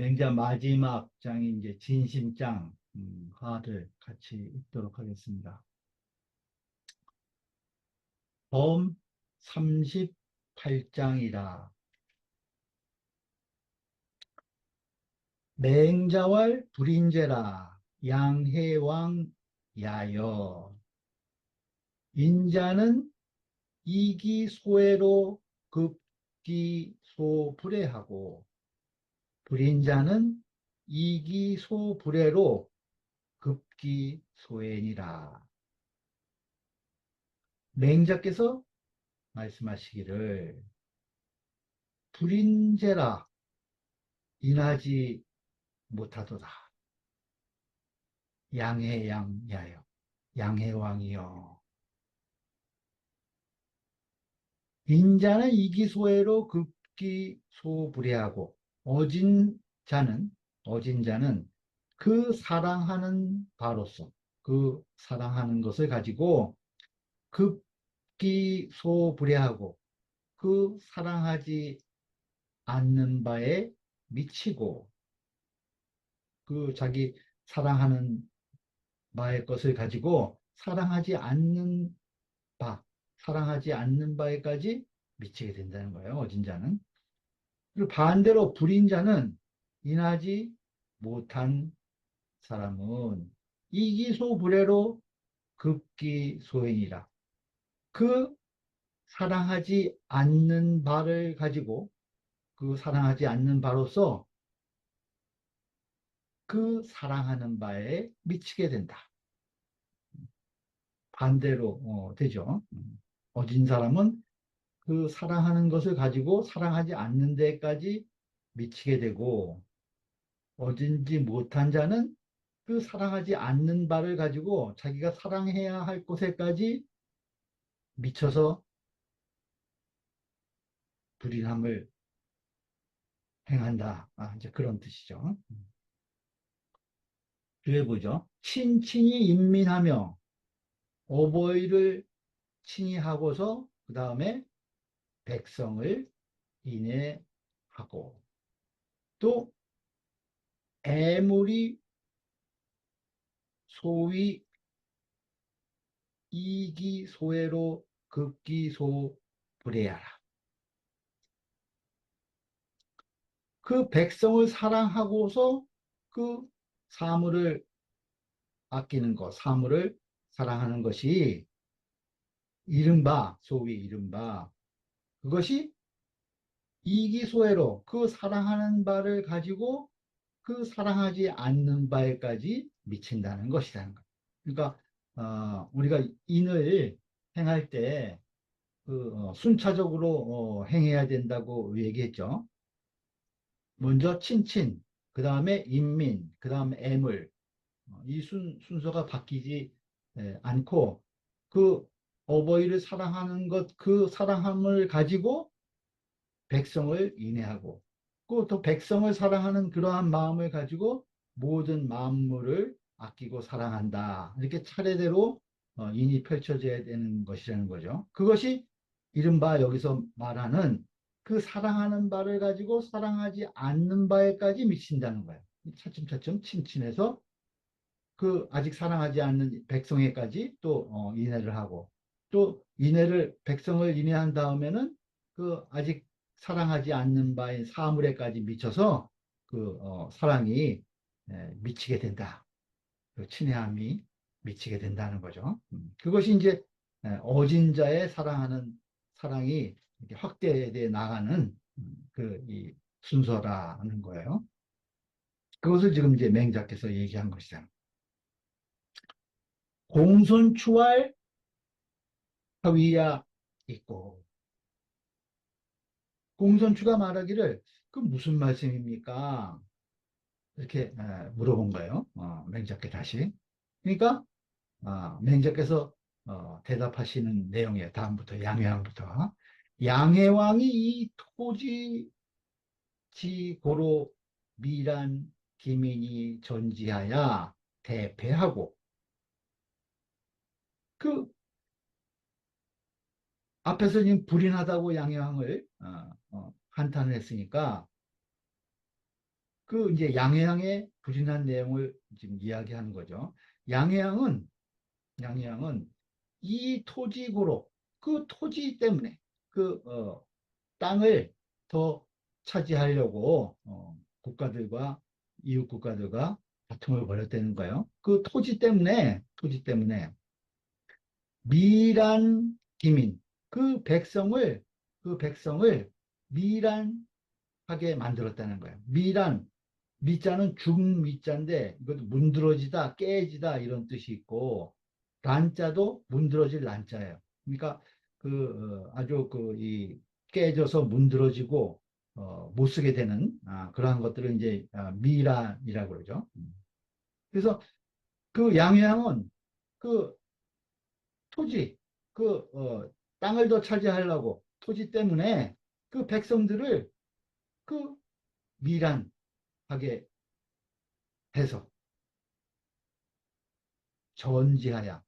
맹자 마지막 장이 이제 진심장, 화를 같이 읽도록 하겠습니다. 범 38장이라. 맹자왈 불인재라 양해왕 야여. 인자는 이기소외로 급기소불해하고 불인자는 이기소불해로 급기소행이라. 맹자께서 말씀하시기를 불인재라 인하지 못하도다. 양해양야여. 양해왕이여. 인자는 이기소외로 급기소불해하고 어진 자는 그 사랑하는 바로서 그 사랑하는 것을 가지고 급기소불해하고 그 사랑하지 않는 바에 미치고 그 자기 사랑하는 바의 것을 가지고 사랑하지 않는 바에까지 미치게 된다는 거예요. 어진 자는. 그리고 반대로 불인 자는 인하지 못한 사람은 이기소불해로 급기소행이라. 그 사랑하지 않는 바를 가지고 그 사랑하지 않는 바로서 그 사랑하는 바에 미치게 된다. 반대로 되죠. 어진 사람은 그 사랑하는 것을 가지고 사랑하지 않는 데까지 미치게 되고 어진지 못한 자는 그 사랑하지 않는 바를 가지고 자기가 사랑해야 할 곳에까지 미쳐서 불인함을 행한다. 이제 그런 뜻이죠. 해보죠. 친친이 인민하며 어버이를 친히하고서 그 다음에 백성을 인해하고 또 애물이 소위 이기소외로 급기소불해하라. 그 백성을 사랑하고서 그 사물을 아끼는 것, 사물을 사랑하는 것이 소위 이른바 그것이 이기소외로 그 사랑하는 바를 가지고 그 사랑하지 않는 바에까지 미친다는 것이라는 것. 그러니까 우리가 인을 행할 때 순차적으로 행해야 된다고 얘기했죠. 먼저 친친, 그 다음에 인민, 그 다음에 애물. 이 순서가 바뀌지 않고 그 어버이를 사랑하는 것, 그 사랑함을 가지고 백성을 인해하고 또 백성을 사랑하는 그러한 마음을 가지고 모든 만물을 아끼고 사랑한다. 이렇게 차례대로 인이 펼쳐져야 되는 것이라는 거죠. 그것이 이른바 여기서 말하는 그 사랑하는 바를 가지고 사랑하지 않는 바에까지 미친다는 거예요. 차츰차츰 침침해서 그 아직 사랑하지 않는 백성에까지 또 인해를 하고 또 백성을 인해한 다음에는 그 아직 사랑하지 않는 바인 사물에까지 미쳐서 사랑이 미치게 된다. 그 친애함이 미치게 된다는 거죠. 그것이 이제 어진 자의 사랑하는 사랑이 이렇게 확대돼 나가는 이 순서라는 거예요. 그것을 지금 이제 맹자께서 얘기한 것이잖아요. 공손추활 하위야 있고 공손추가 말하기를 그 무슨 말씀입니까? 이렇게 물어본 거예요. 맹자께 다시. 그러니까 맹자께서 대답하시는 내용이에요. 다음부터 양해왕부터. 양해왕이 이 토지 지고로 미란 기민이 전지하야 대패하고 그 앞에서 지금 불인하다고 양해왕을 한탄을 했으니까 그 이제 양해양의 불인한 내용을 지금 이야기하는 거죠. 양해양은 양해양은 이 토지고로 그 토지 때문에 그 땅을 더 차지하려고 국가들과 이웃 국가들과 다툼을 벌였다는 거예요. 그 토지 때문에 미란 기민 그 백성을 미란하게 만들었다는 거예요. 미자는 중미자인데 이것도 문드러지다, 깨지다 이런 뜻이 있고 란자도 문드러질 란자예요. 그러니까 아주 이 깨져서 문드러지고 못 쓰게 되는 그러한 것들을 이제 미란이라고 그러죠. 그래서 그 양회양은 그 토지, 그 땅을 더 차지하려고 토지 때문에 그 백성들을 그 미란하게 해서 전지하야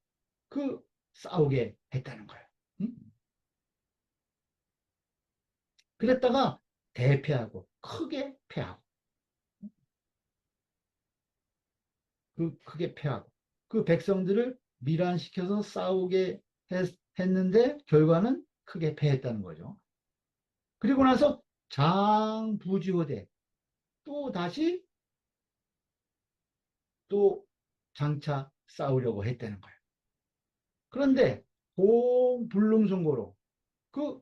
싸우게 했다는 거예요. 응? 그랬다가 대패하고 크게 패하고 크게 패하고 그 백성들을 미란시켜서 싸우게 했는데 결과는 크게 패했다는 거죠. 그리고 나서 장부지호대 또 다시 또 장차 싸우려고 했다는 거예요. 그런데 공불능선고로 그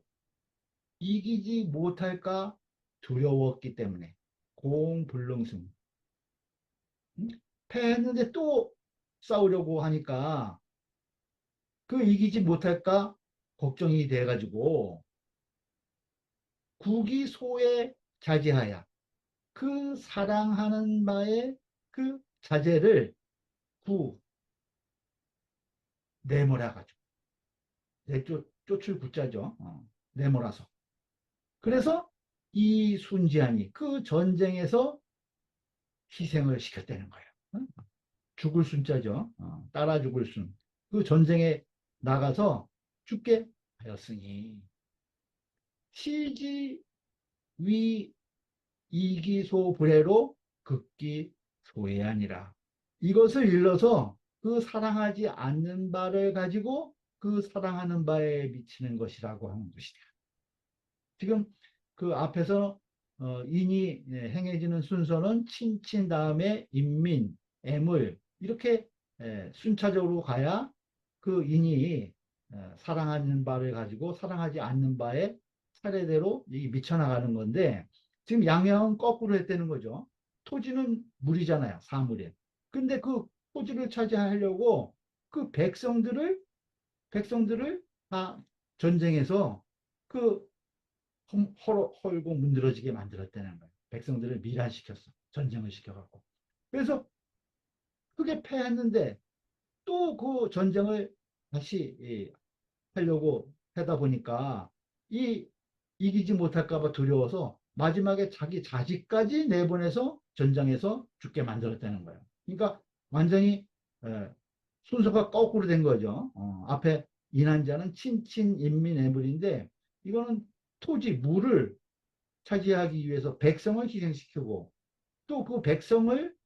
이기지 못할까 두려웠기 때문에 공불능승 패했는데 또 싸우려고 하니까 그 이기지 못할까 걱정이 돼가지고 국이소에 자제하야 그 사랑하는 바의 그 자제를 구 내몰아가지고 쫓을 구자죠. 내몰아서 그래서 이 순지한이 그 전쟁에서 희생을 시켰다는 거예요. 죽을 순자죠. 따라 죽을 순. 그 전쟁에 나가서 죽게 하였으니 시지 위 이기소불해로 극기 소외하니라. 이것을 일러서 그 사랑하지 않는 바를 가지고 그 사랑하는 바에 미치는 것이라고 하는 것이다. 지금 그 앞에서 인이 행해지는 순서는 친친 다음에 인민, 애물 이렇게 순차적으로 가야 그 인이 사랑하는 바를 가지고 사랑하지 않는 바에 차례대로 미쳐나가는 건데 지금 양형은 거꾸로 했다는 거죠. 토지는 물이잖아요. 사물이. 근데 그 토지를 차지하려고 그 백성들을 다 전쟁에서 그 헐고 문드러지게 만들었다는 거예요. 백성들을 미란시켰어. 전쟁을 시켜갖고. 그래서 그게 패했는데 또 그 전쟁을 다시 하려고 하다 보니까 이 이기지 못할까 봐 두려워서 마지막에 자기 자식까지 내보내서 전장에서 죽게 만들었다는 거예요. 그러니까 완전히 에, 순서가 거꾸로 된 거죠. 앞에 인한자는 친친인민애물인데 이거는 토지, 물을 차지하기 위해서 백성을 희생시키고 또 그 백성을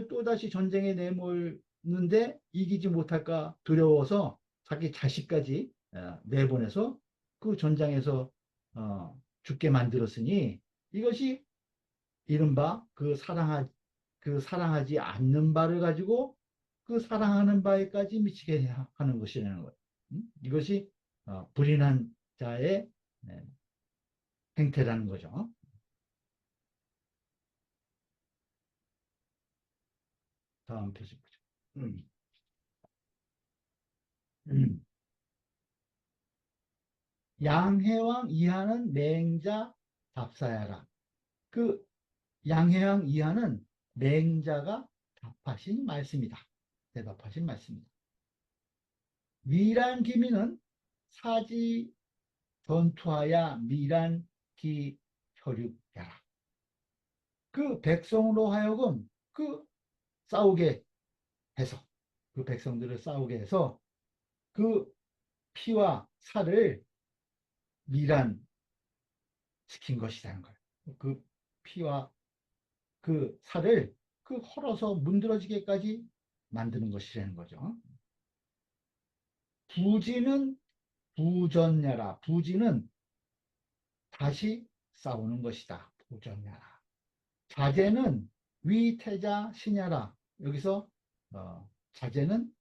또다시 전쟁에 내몰는데 이기지 못할까 두려워서 자기 자식까지 내보내서 그 전장에서 죽게 만들었으니 이것이 이른바 그 사랑하지 않는 바를 가지고 그 사랑하는 바에까지 미치게 하는 것이라는 거예요. 이것이 불인한 자의 네, 행태라는 거죠. 다음 페이지 보죠. 음, 음. 양해왕 이하는 맹자 답사야라. 그 양해왕 이하는 맹자가 답하신 말씀이다. 대답하신 말씀이다. 미란 기민은 사지 전투하야 미란 기 혈육야라. 그 백성으로 하여금 싸우게 해서 그 백성들을 싸우게 해서 그 피와 살을 미란시킨 것이라는 거예요. 그 피와 그 살을 그 헐어서 문드러지게까지 만드는 것이라는 거죠. 부지는 부전야라. 부지는 다시 싸우는 것이다. 부전야라. 자재는 위태자 신야라. 여기서 자재는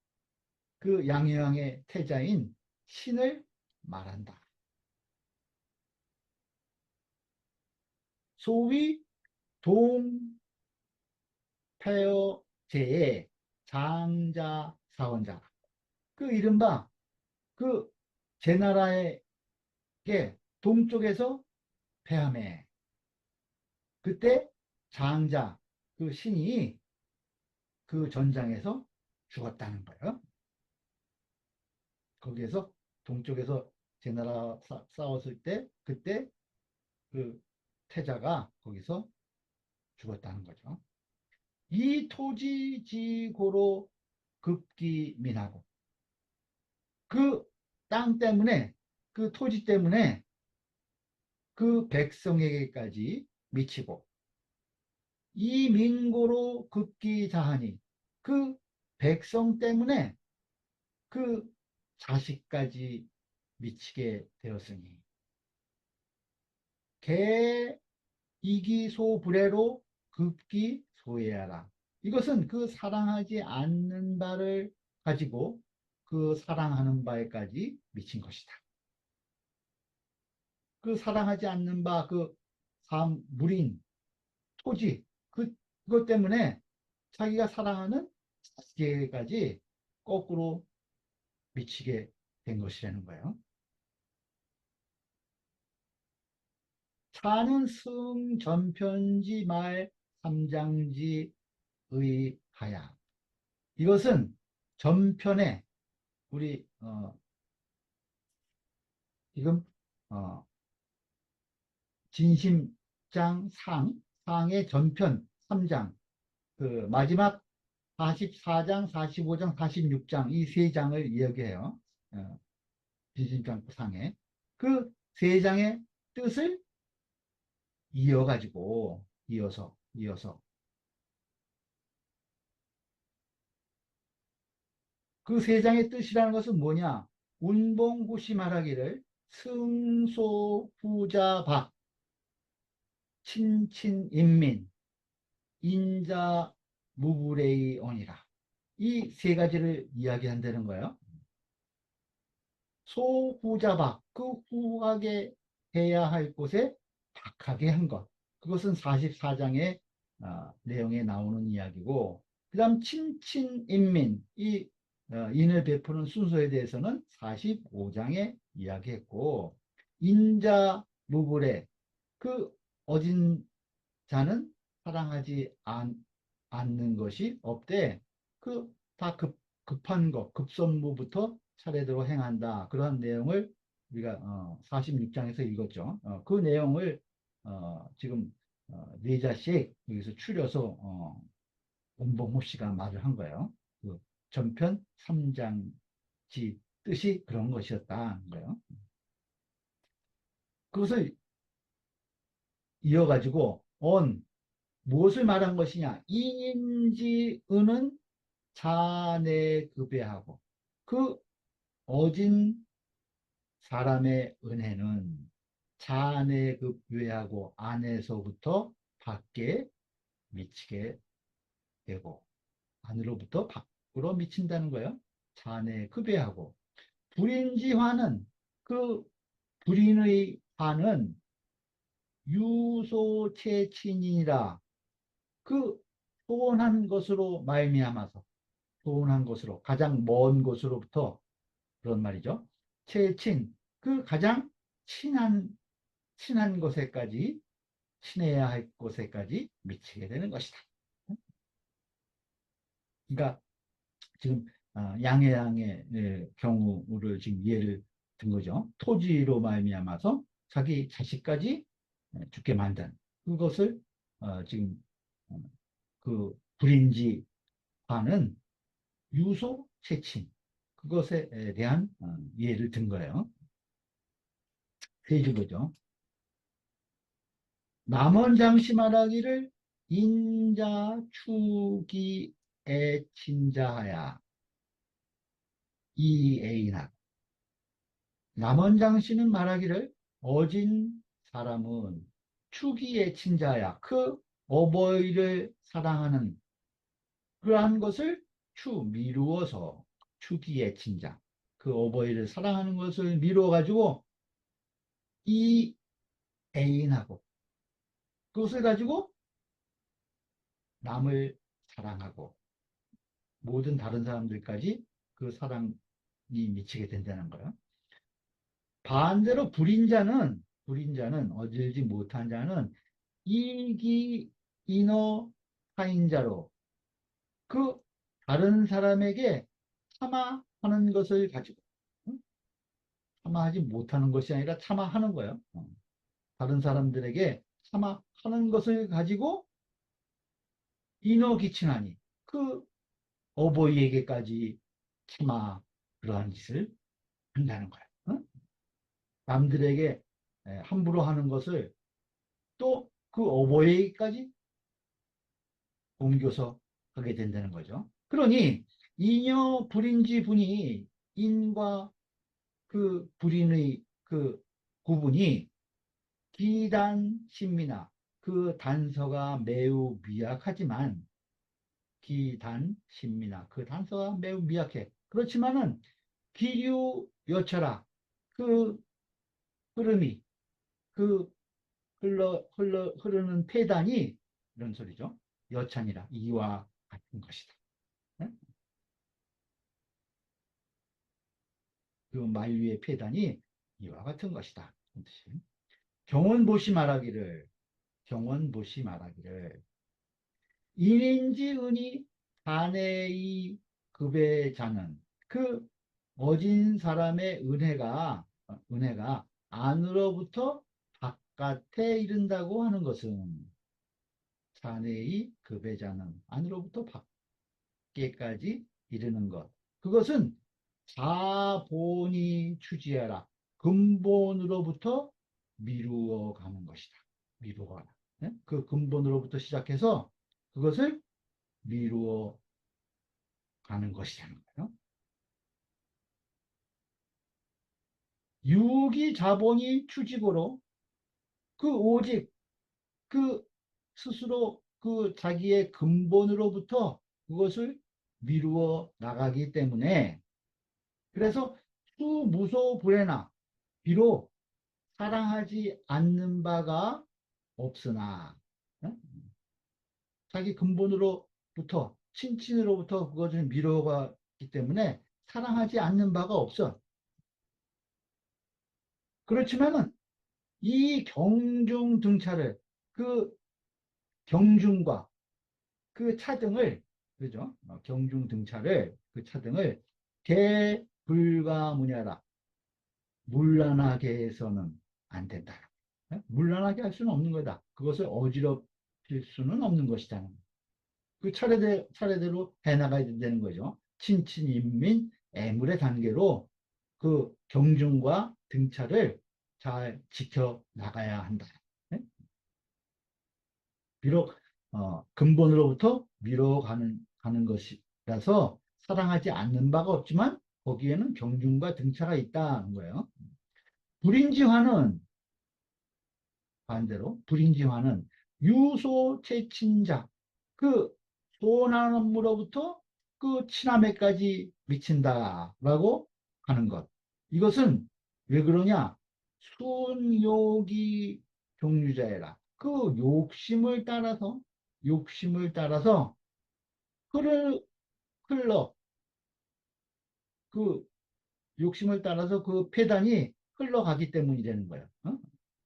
그 양효왕의 태자인 신을 말한다. 소위 동패어제의 장자사원자. 그 이른바 그 제나라에게 동쪽에서 패함해. 그때 장자 그 신이 그 전장에서 죽었다는 거예요. 거기에서 동쪽에서 제나라 싸웠을 때 그때 그 태자가 거기서 죽었다는 거죠. 이 토지지고로 급기민하고 그 땅 때문에 그 토지 때문에 그 백성에게까지 미치고 이 민고로 급기자하니 그 백성 때문에 그 자식까지 미치게 되었으니 개 이기소불애로 급기소해하라. 이것은 그 사랑하지 않는 바를 가지고 그 사랑하는 바에까지 미친 것이다. 그 사랑하지 않는 바, 그 무린, 토지, 그것 때문에 자기가 사랑하는 자식에게까지 거꾸로 미치게 된 것이라는 거예요. 차는 승전편지 말 삼장지 의하야. 이것은 전편에 우리 지금 어, 진심장 상의 전편 3장 그 마지막 44장, 45장, 46장 이 세 장을 이야기해요. 진심장 상에 그 세 장의 뜻을 이어가지고 이어서 그 세 장의 뜻이라는 것은 뭐냐? 운봉구시 말하기를 승소부자박 친친인민 인자무부레이온이라 이 세 가지를 이야기한다는 거예요. 소후자박 그 후하게 해야 할 곳에 박하게 한 것. 그것은 44장의 내용에 나오는 이야기고 그 다음 친친인민 이 인을 베푸는 순서에 대해서는 45장에 이야기했고 인자무불에 그 어진 자는 사랑하지 않는 것이 없대. 그 다 급한 것, 급선무부터 차례대로 행한다. 그러한 내용을 우리가 46장에서 읽었죠. 그 내용을 지금 네 자씩 여기서 추려서 원봉호 씨가 말을 한 거예요. 그 전편 3장지 뜻이 그런 것이었다는 거예요. 그것을 이어가지고 무엇을 말한 것이냐? 인인지은은 자내급여하고 그 어진 사람의 은혜는 자내급여하고 안에서부터 밖에 미치게 되고 안으로부터 밖으로 미친다는 거예요. 자내급여하고 불인지화는 그 불인의 화는 유소체친이라 그 소원한 것으로 말미암아서 소원한 것으로 가장 먼 곳으로부터 그런 말이죠. 체친 그 가장 친한 곳에까지 친해야 할 곳에까지 미치게 되는 것이다. 그러니까 지금 양해양의 경우를 지금 예를 든 거죠. 토지로 말미암아서 자기 자식까지 죽게 만든 그것을 지금 그 불인지화는 유소 채친 그것에 대한 예를 든 거예요. 세 줄거죠. 남원장씨 말하기를 인자 추기 애친자하야 이애인하. 남원장씨는 말하기를 어진 사람은 추기의 친자야. 그 어버이를 사랑하는 그러한 것을 미루어서 추기의 친자. 그 어버이를 사랑하는 것을 미루어 가지고 이 애인하고 그것을 가지고 남을 사랑하고 모든 다른 사람들까지 그 사랑이 미치게 된다는 거예요. 반대로 불인자는 어질지 못한 자는 이기 인어 타인자로 그 다른 사람에게 참아하는 것을 가지고 참아하지 못하는 것이 아니라 참아하는 거예요. 다른 사람들에게 참아하는 것을 가지고 인어기친하니 그 어버이에게까지 참아 그러한 짓을 한다는 거예요. 남들에게 함부로 하는 것을 또 그 어버이에게까지 옮겨서 하게 된다는 거죠. 그러니 이녀 불인지 분이 인과 그 불인의 그 구분이 기단 신미나 그 단서가 매우 미약하지만 기단 신미나 그 단서가 매우 미약해. 그렇지만은 기류 여철아 그 흐름이 그 흐르는 폐단이 이런 소리죠. 여찬이라 이와 같은 것이다. 네? 그 만류의 폐단이 이와 같은 것이다. 경원보시 말하기를 경원보시 말하기를 인인지 은이 사내의 급의 자는 그 어진 사람의 은혜가 안으로부터 바깥에 이른다고 하는 것은 사내의 급의 자는 안으로부터 밖에까지 이르는 것. 그것은 자본이 추지하라. 근본으로부터 미루어 가는 것이다. 미루어 가라. 네? 그 근본으로부터 시작해서 그것을 미루어 가는 것이라는 거예요. 유기 자본이 추직으로 그 오직 그 스스로 그 자기의 근본으로부터 그것을 미루어 나가기 때문에 그래서 수무소 불해나 비록 사랑하지 않는 바가 없으나 어? 자기 근본으로부터 친친으로부터 그것을 미뤄가기 때문에 사랑하지 않는 바가 없어. 그렇지만은 이 경중 등차를 그 경중과 그 차등을 그죠? 경중 등차를 그 차등을 개불가문야라 문란하게 해서는 안 된다. 문란하게 할 수는 없는 거다. 그것을 어지럽힐 수는 없는 것이다. 그 차례대로 해나가야 되는 거죠. 친친인민 애물의 단계로 그 경중과 등차를 잘 지켜 나가야 한다. 네? 비록 근본으로부터 가는 것이라서 사랑하지 않는 바가 없지만 거기에는 경중과 등차가 있다는 거예요. 불인지화는 반대로 불인지화는 유소채친자 그 소나무로부터 그 친함에까지 미친다라고 하는 것. 이것은 왜 그러냐? 순욕이 종류자애라. 그 욕심을 따라서 흐르, 흘러, 그 욕심을 따라서 그 폐단이 흘러가기 때문이라는 거예요.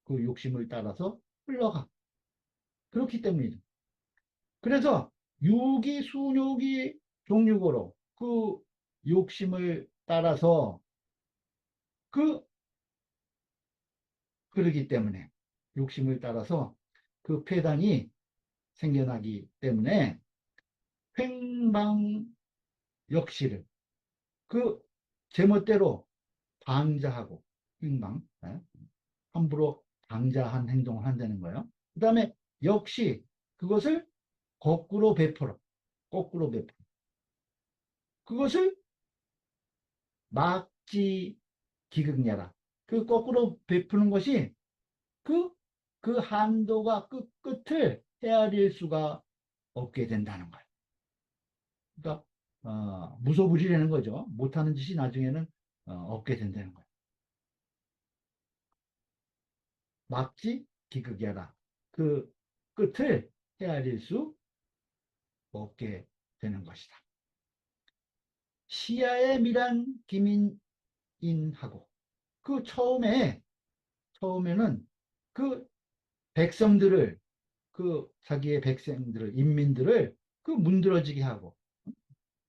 그 욕심을 따라서 흘러가. 그렇기 때문이죠. 그래서 유기, 순욕이 종류고로 그 욕심을 따라서 그, 그러기 때문에 욕심을 따라서 그 폐단이 생겨나기 때문에 횡방 역시를 그 제멋대로 방자하고 횡방 함부로 방자한 행동을 한다는 거예요. 다음에 역시 그것을 거꾸로 베풀어. 거꾸로 베풀어. 그것을 막지 기극냐라. 그 거꾸로 베푸는 것이 그, 그 한도가 끝을 헤아릴 수가 없게 된다는 거예요. 그러니까, 무소불위라는 거죠. 못하는 짓이 나중에는 없게 된다는 거예요. 막지 기극야라. 그 끝을 헤아릴 수 없게 되는 것이다. 시야에 밀한 기민인하고 그 처음에는 그 백성들을 그 자기의 백성들을 인민들을 그 문드러지게 하고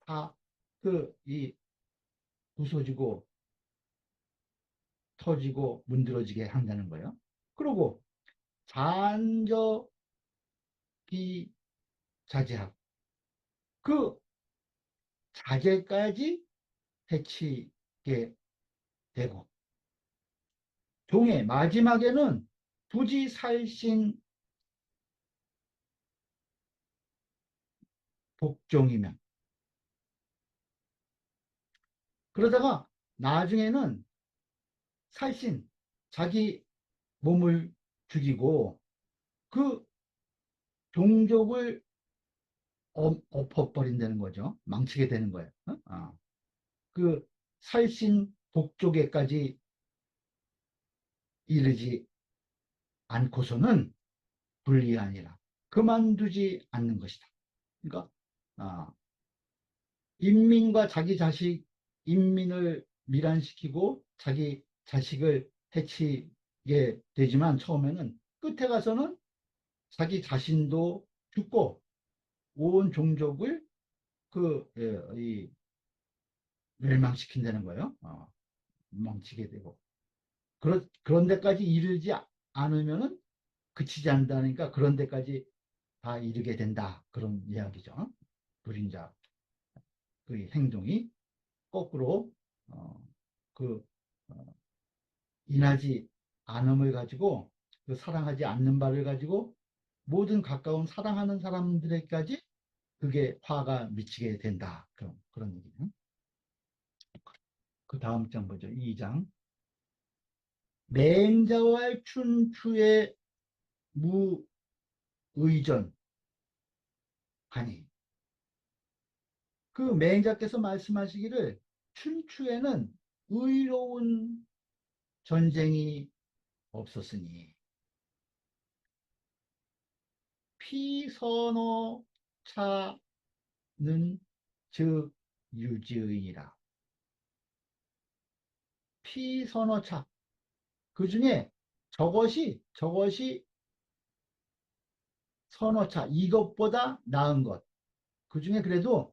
다 그 이 부서지고 터지고 문드러지게 한다는 거예요. 그리고 잔저 비자제하고 그 자제까지 해치게 되고 종의 마지막에는 부지살신 복종이면 그러다가 나중에는 살신 자기 몸을 죽이고 그 종족을 엎어버린다는 거죠. 망치게 되는 거예요. 그 살신 복족에까지 이르지 않고서는 불리하니라. 그만두지 않는 것이다. 그러니까 아, 인민과 자기 자식, 인민을 밀환시키고 자기 자식을 해치게 되지만 처음에는 끝에 가서는 자기 자신도 죽고 온 종족을 이 멸망시킨다는 거예요. 멈추게 되고. 그런 데까지 이르지 않으면은 그치지 않는다니까 그런 데까지 다 이르게 된다. 그런 이야기죠. 불인자 그 행동이 거꾸로 어, 그 어, 인하지 않음을 가지고 그 사랑하지 않는 바를 가지고 모든 가까운 사랑하는 사람들에게까지 그게 화가 미치게 된다. 그런 얘기예요. 그 다음 장 보죠. 2장. 맹자와 춘추의 무의전 하니 그 맹자께서 말씀하시기를 춘추에는 의로운 전쟁이 없었으니 피선호 차는 즉 유지의니라. 피선호차 그 중에 저것이 선호차 이것보다 나은 것. 그 중에 그래도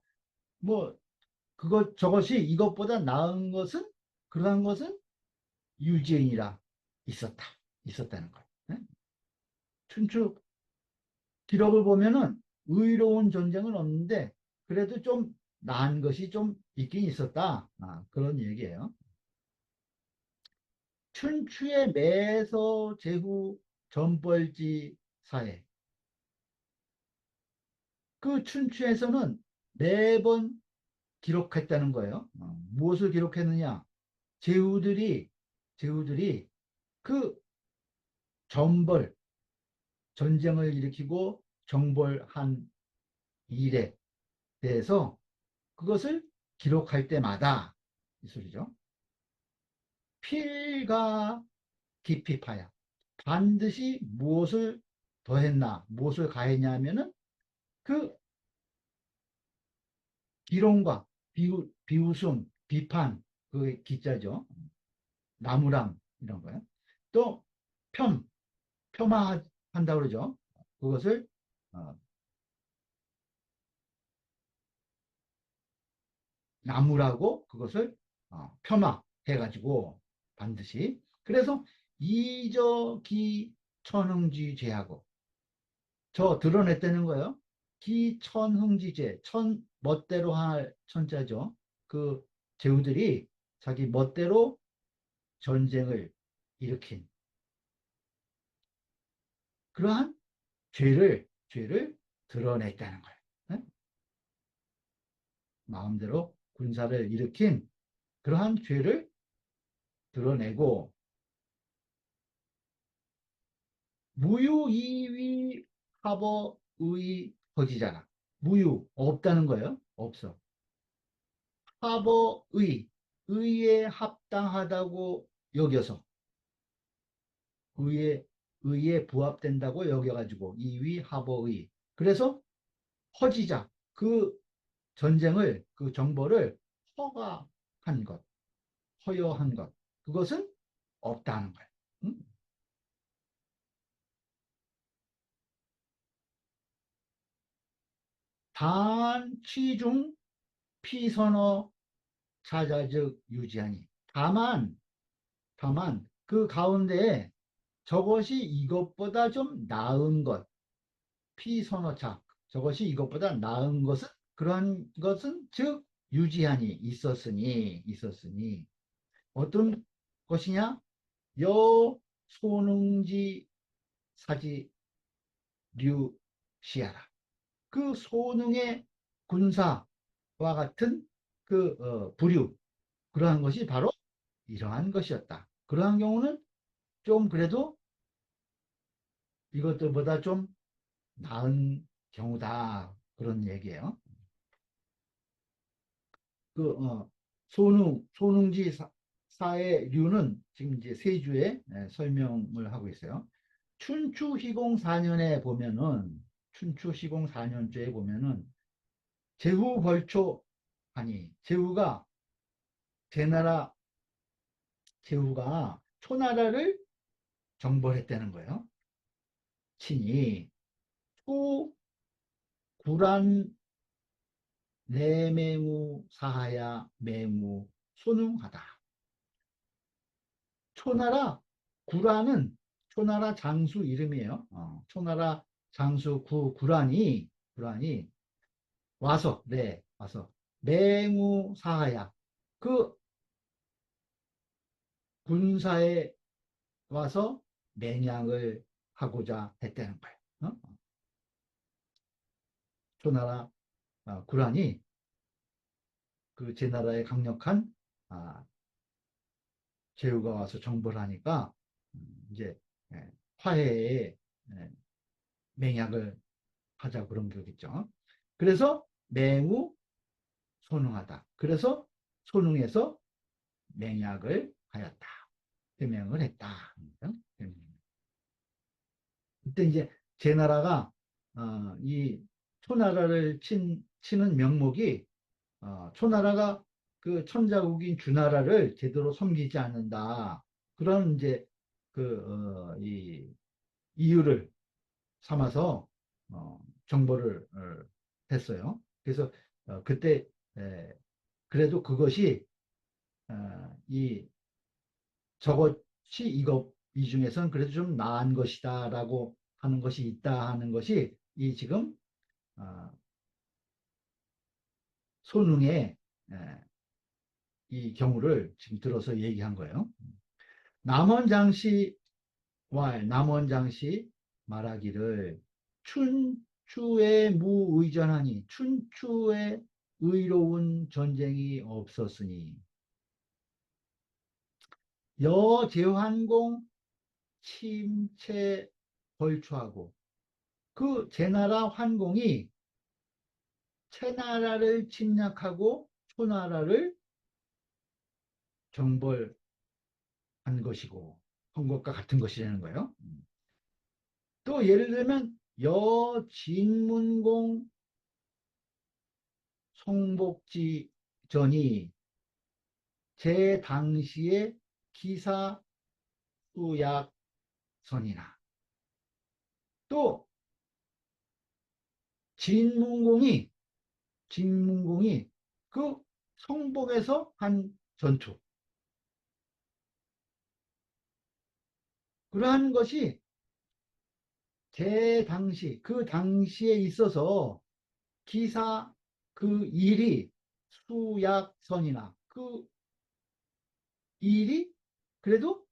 뭐 저것이 이것보다 나은 것은 그러한 것은 유지인이라 있었다는 거예요. 네? 춘추 기록을 보면은 의로운 전쟁은 없는데 그래도 좀 나은 것이 좀 있긴 있었다. 그런 얘기예요. 춘추의 매서 제후 전벌지 사회. 그 춘추에서는 매번 기록했다는 거예요. 무엇을 기록했느냐? 제후들이 제후들이 그 전벌 전쟁을 일으키고 정벌한 일에 대해서 그것을 기록할 때마다 이 소리죠. 필가 깊이 파야. 반드시 무엇을 더했나, 무엇을 가했냐 하면은 그 비론과 비웃음, 비판, 그 기자죠. 나무람 이런 거요. 또 폄하한다 그러죠. 그것을 어, 나무라고 그것을 폄하해가지고 반드시 그래서 이저기 천흥지죄하고 저 드러냈다는 거예요. 기천흥지죄 천 멋대로 할 천자죠. 그 제후들이 자기 멋대로 전쟁을 일으킨 그러한 죄를 드러냈다는 거예요. 응? 마음대로 군사를 일으킨 그러한 죄를 드러내고 무유이위 하버의 거지잖아. 무유 없다는 거예요. 없어. 하버의 의에 합당하다고 여겨서 의에 부합된다고 여겨가지고 이위 하버의 그래서 허지자 그 전쟁을 그 정보를 허가한 것 허여한 것 그것은 없다는 거예요. 응? 단 취중 피선어 자자적 유지하니 다만 그 가운데에 저것이 이것보다 좀 나은 것 피선어차 저것이 이것보다 나은 것은 그러한 것은 즉 유지하니 있었으니 어떤 것이냐 여 소능지 사지 류시하라 그 소능의 군사와 같은 그 부류 그러한 것이 바로 이러한 것이었다. 그러한 경우는 좀 그래도 이것들보다 좀 나은 경우다. 그런 얘기예요. 그, 소능지 사의 류는 지금 이제 세주에 설명을 하고 있어요. 춘추희공 4년에 보면은, 춘추희공 4년째에 보면은, 제후 벌초, 아니, 제나라, 제후가 초나라를 정벌했다는 거예요. 친히, 초, 구란, 내맹우, 사하야, 맹우, 소능하다. 초나라 구란은 초나라 장수 이름이에요. 초나라 장수 구란이 와서 맹우사하야 그 군사에 와서 맹약을 하고자 했다는 거예요. 초나라 구란이 그 제나라의 강력한 아, 제후가 와서 정벌을 하니까 이제 화해에 예, 맹약을 하자 그런 거겠죠. 그래서 맹우 소능하다. 그래서 소능해서 맹약을 하였다. 해명을 했다. 그때 이제 제나라가 이 초나라를 치는 명목이 초나라가 그 천자국인 주나라를 제대로 섬기지 않는다. 그런 이제 이 이유를 삼아서 정보를 했어요. 그래서 그때 그래도 그것이 이 저것이 이 중에서는 그래도 좀 나은 것이다라고 하는 것이 있다 하는 것이 이 지금 어, 손흥의 이 경우를 지금 들어서 얘기한 거예요. 남원장씨 말하기를 춘추에 무의전하니 춘추에 의로운 전쟁이 없었으니 여제환공 침체 벌초하고 그 제나라 환공이 채나라를 침략하고 초나라를 정벌한 것이고 한 것과 같은 것이라는 거예요. 또 예를 들면 여진문공 송복지 전이 제 당시의 기사 수약선이나 또 진문공이 진문공이 그 성복에서 한 전투 그러한 것이 제 당시 그 당시에 있어서 기사 그 일이 수약선이나 그 일이 그래도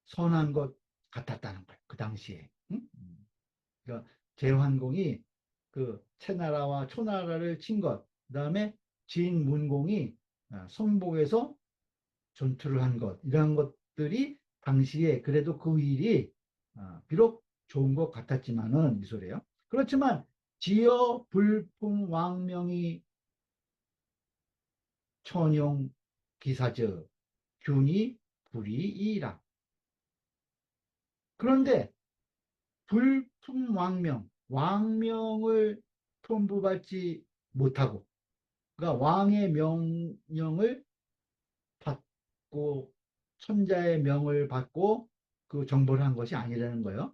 선한 것 같았다는 거예요. 그 당시에. 응? 그러니까 제환공이 그 채나라와 초나라를 친 것, 그다음에 진문공이 성복에서 전투를 한 것, 이러한 것들이 당시에 그래도 그 일이 비록 좋은 것 같았지만은 이 소리예요. 그렇지만 지어 불품 왕명이 천용 기사저 균이 불이이라. 그런데 불품 왕명, 왕명을 통부받지 못하고, 그러니까 왕의 명령을 받고 천자의 명을 받고 그 정보를 한 것이 아니라는 거예요.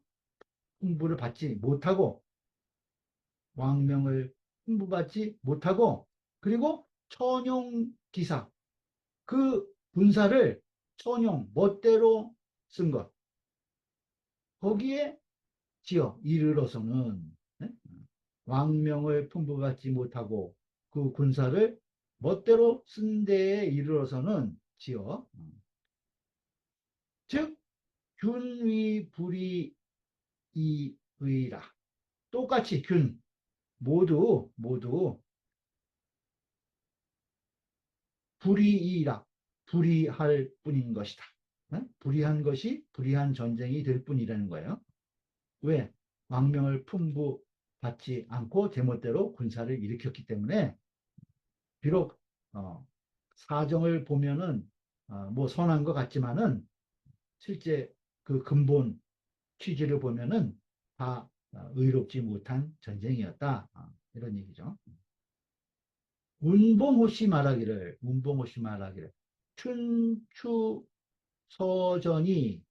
홍보를 받지 못하고 왕명을 홍보받지 못하고 그리고 천용 기사 그 군사를 천용 멋대로 쓴 것 거기에 지어 이르러서는 네? 왕명을 풍부받지 못하고 그 군사를 멋대로 쓴 데에 이르러서는 지어 즉 균위 불이 이의라 똑같이 균 모두 불이이라 불이할 뿐인 것이다. 불이한 것이 불이한 전쟁이 될 뿐이라는 거예요. 왜? 왕명을 풍부받지 않고 제멋대로 군사를 일으켰기 때문에 비록 사정을 보면은 뭐 선한 것 같지만은 실제 그 근본 취지를 보면은 다 의롭지 못한 전쟁이었다. 이런 얘기죠. 운봉호씨 말하기를 춘추 서전이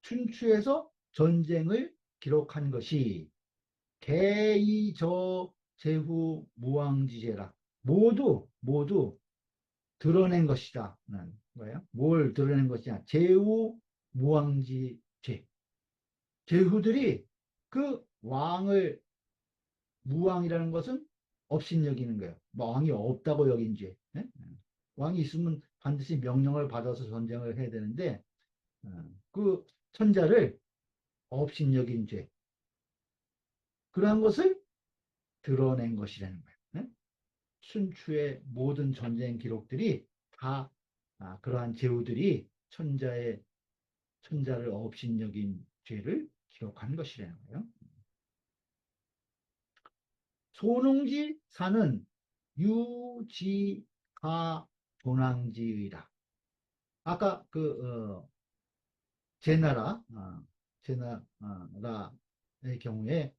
춘추에서 전쟁을 기록한 것이 개이저 제후 무왕지제라 모두 드러낸 것이다. 는 거예요. 뭘 드러낸 것이냐? 제후 무왕지죄. 제후들이 그 왕을 무왕이라는 것은 업신여기는 거예요. 뭐 왕이 없다고 여긴 죄. 예? 왕이 있으면 반드시 명령을 받아서 전쟁을 해야 되는데 그 천자를 업신여긴 죄. 그러한 것을 드러낸 것이라는 거예요. 예? 순추의 모든 전쟁 기록들이 다 그러한 제후들이 천자를 업신여긴 죄를 기록한 것이라는 거예요. 소농지 사는 유지가 조낭지의라. 아까 제나라, 제나라의 경우에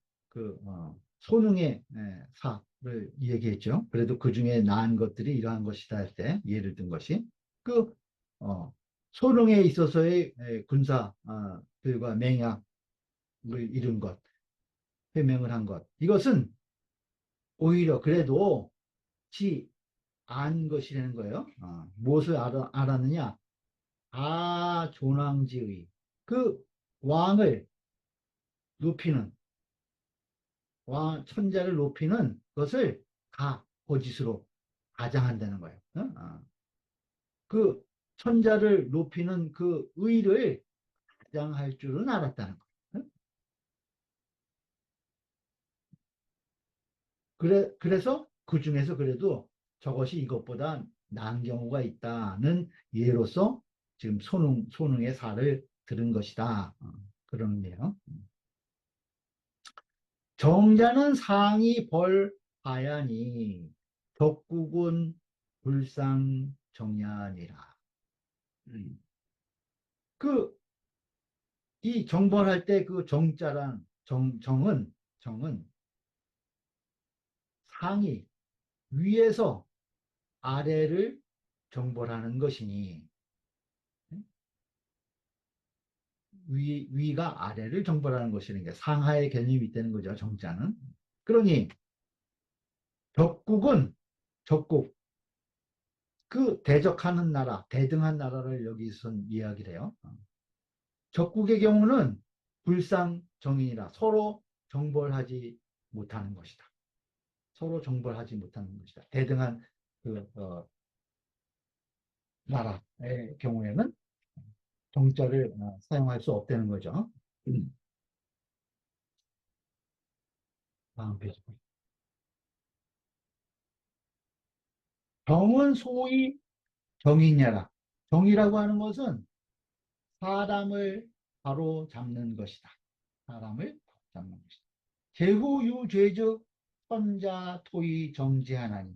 소능의 사를 얘기했죠. 그래도 그 중에 나은 것들이 이러한 것이다 할 때 예를 든 것이 그 어, 소능에 있어서의 군사들과 맹약을 이룬 것, 해명을 한 것. 이것은 오히려 그래도 지 안 것이라는 거예요. 무엇을 알았느냐? 조낭지의 그 왕을 높이는 천자를 높이는 것을 거짓으로 가장한다는 거예요. 그 천자를 높이는 그 의를 가장할 줄은 알았다는 거예요. 그래서 그 중에서 그래도 저것이 이것보다 나은 경우가 있다는 예로서 지금 소능의 사를 들은 것이다. 그런 의미예요. 정자는 상이 벌하야니 덕국은 불상정야니라. 음. 그, 이 정벌할 때 그 정자란, 정은 상이 위에서 아래를 정벌하는 것이니, 위가 아래를 정벌하는 것이라는 게 상하의 개념이 있다는 거죠, 정자는. 그러니, 덕국은, 적국, 그 대적하는 나라, 대등한 나라를 여기서 이야기를 해요. 적국의 경우는 불상정인이라 서로 정벌하지 못하는 것이다. 서로 정벌하지 못하는 것이다. 대등한 그 나라의 경우에는 정자를 사용할 수 없다는 거죠. 다음 페이지. 정은 소위 정이냐라. 정이라고 하는 것은 사람을 바로 잡는 것이다. 사람을 잡는 것이다. 제후유죄적 천자 토의 정지하나니.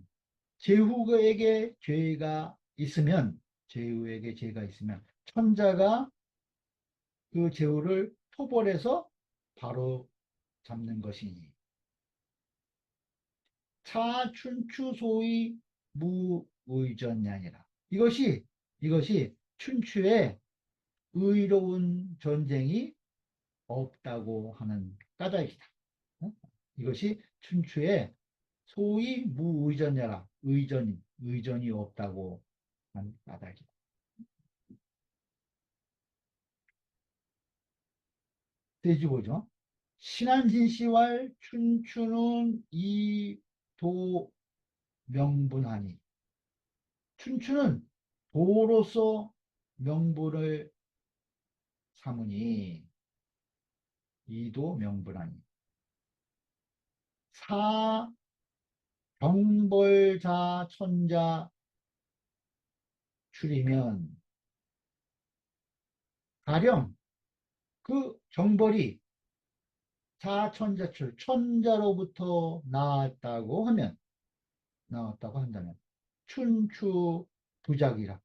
제후에게 죄가 있으면, 제후에게 죄가 있으면 천자가 그 제후를 토벌해서 바로 잡는 것이니. 차춘추소의 무의전냐니라. 이것이 춘추의 의로운 전쟁이 없다고 하는 까닭이다. 어? 이것이 춘추의 소위 무의전야라. 의전이 없다고 하는 까닭이다. 돼지 보죠. 신한진시왈 춘추는 이도 명분하니. 춘추는 도로서 명분을 삼으니 이도 명분하니. 사 병벌자 천자 출이면 가령 그 정벌이 자천자출 천자로부터 나왔다고 한다면 춘추 부작이라.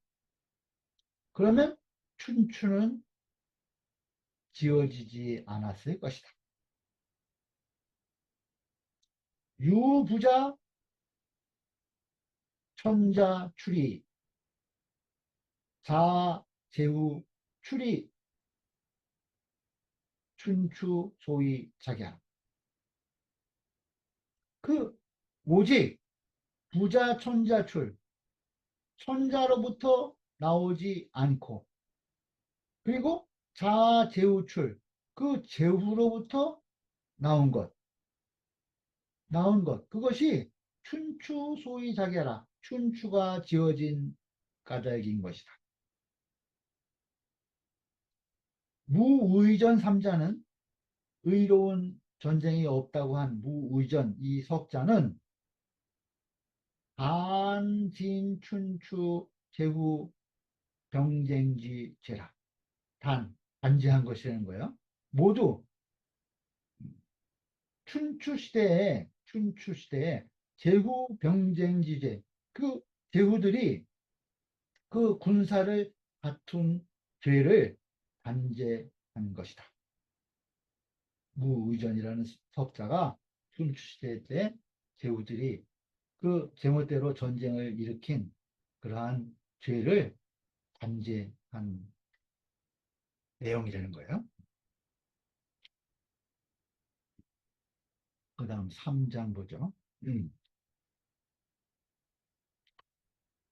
그러면 춘추는 지어지지 않았을 것이다. 유부자 천자 출이 자제후 출이 춘추 소위 자기야. 그 오직 부자 천자 출 천자로부터 나오지 않고 그리고 자제후출 그 제후로부터 나온 것 그것이 춘추 소위 자기라 춘추가 지어진 까닭인 것이다. 무의전 삼자는 의로운 전쟁이 없다고 한 무의전 이 석자는 단진춘추 제후 병쟁지 제라 단지한 것이라는 거예요. 모두 춘추시대에 제후 병쟁지제 그 제후들이 그 군사를 다툰 죄를 단죄한 것이다. 무의전이라는 석자가 춘추시대 때 제후들이 그 제멋대로 전쟁을 일으킨 그러한 죄를 단죄한 내용이라는 거예요. 그 다음 3장 보죠.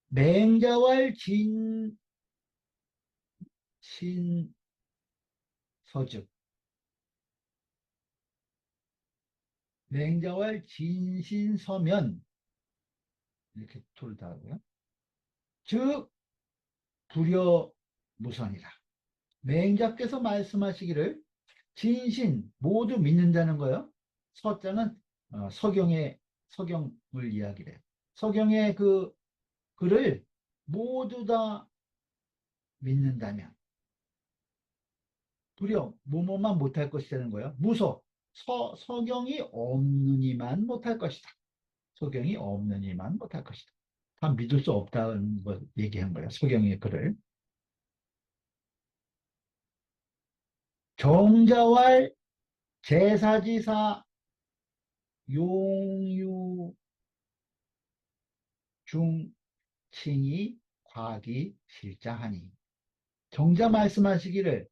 맹자왈 진신서즉 맹자왈 진신서면 이렇게 토를 다하고요. 즉 불여무선이라. 맹자께서 말씀하시기를 진신 모두 믿는다는 거예요. 서자는 서경을 이야기를 해요. 서경의 그 글을 모두 다 믿는다면 불여 뭐뭐만 못할 것이라는 거예요. 무서 서경이 없느니만 못할 것이다. 서경이 없느니만 못할 것이다. 다 믿을 수 없다는 걸 얘기한 거예요. 서경의 글을. 정자왈 제사지사 용유 중칭이 과기 실자하니 정자 말씀하시기를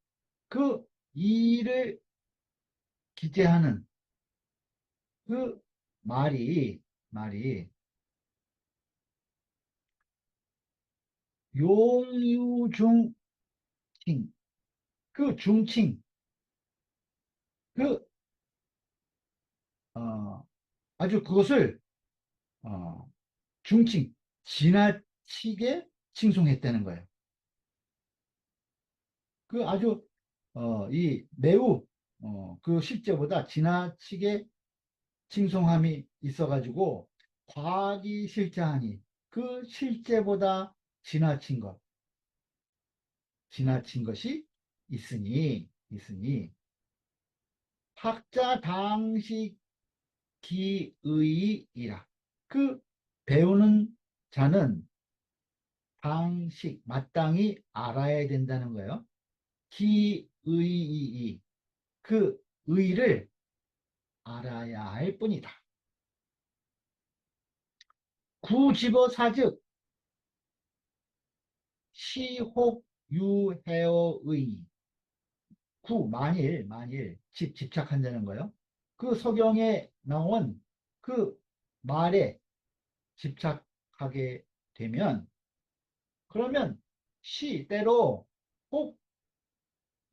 그 이를 기재하는 그 말이 용유중칭 그 중칭 그 아주 그것을 어, 중칭 지나치게 칭송했다는 거예요. 그 아주 이 매우 그 실제보다 지나치게 칭송함이 있어가지고 과학이 실제하니 그 실제보다 지나친 것, 지나친 것이 있으니 학자 당식 기의이라. 그 배우는 자는 당식 마땅히 알아야 된다는 거예요. 기의이 그 의를 알아야 할 뿐이다. 구집어사즉 시혹유해어의 만일 집착한다는 거예요. 그 서경에 나온 그 말에 집착하게 되면 그러면 때로 혹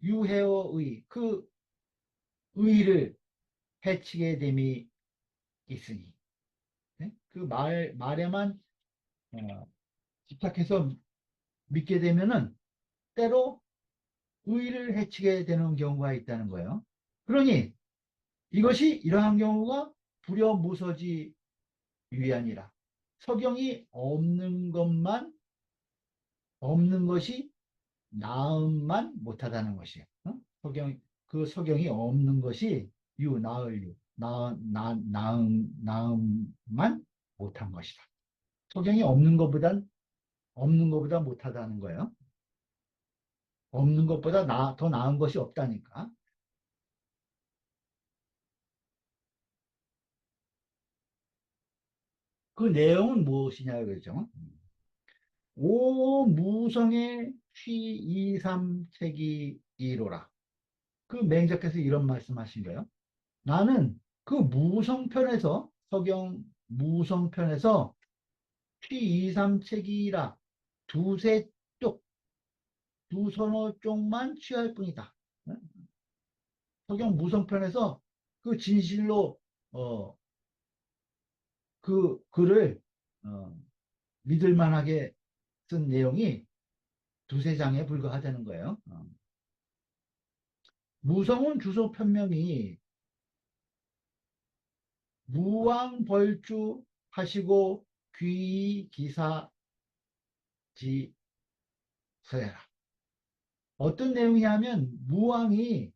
유해어의 그 의를 해치게 됨이 있으니 네? 그 말에만 집착해서 믿게 되면은 때로 의를 해치게 되는 경우가 있다는 거예요. 그러니 이것이 이러한 경우가 불효무서지 유의하니라. 석영이 없는 것이 나음만 못하다는 것이에요. 어? 그 석영이 없는 것이 나을 나음만 못한 것이다. 석영이 없는 것보다 못하다는 거예요. 없는 것보다 더 나은 것이 없다니까. 그 내용은 무엇이냐 그러죠. 오 무성의 취이삼책이 이로라. 그 맹자께서 이런 말씀하신 거예요. 나는 그 무성편에서 서경 무성편에서 취이삼책이라 두세 쪽, 두 서너 쪽만 취할 뿐이다. 서경 무성편에서 그 진실로 어, 그 글을 어, 믿을 만하게 쓴 내용이 두세 장에 불과하다는 거예요. 무성은 주소 편명이 무왕벌주 하시고 귀기사지 서해라. 어떤 내용이냐면 무왕이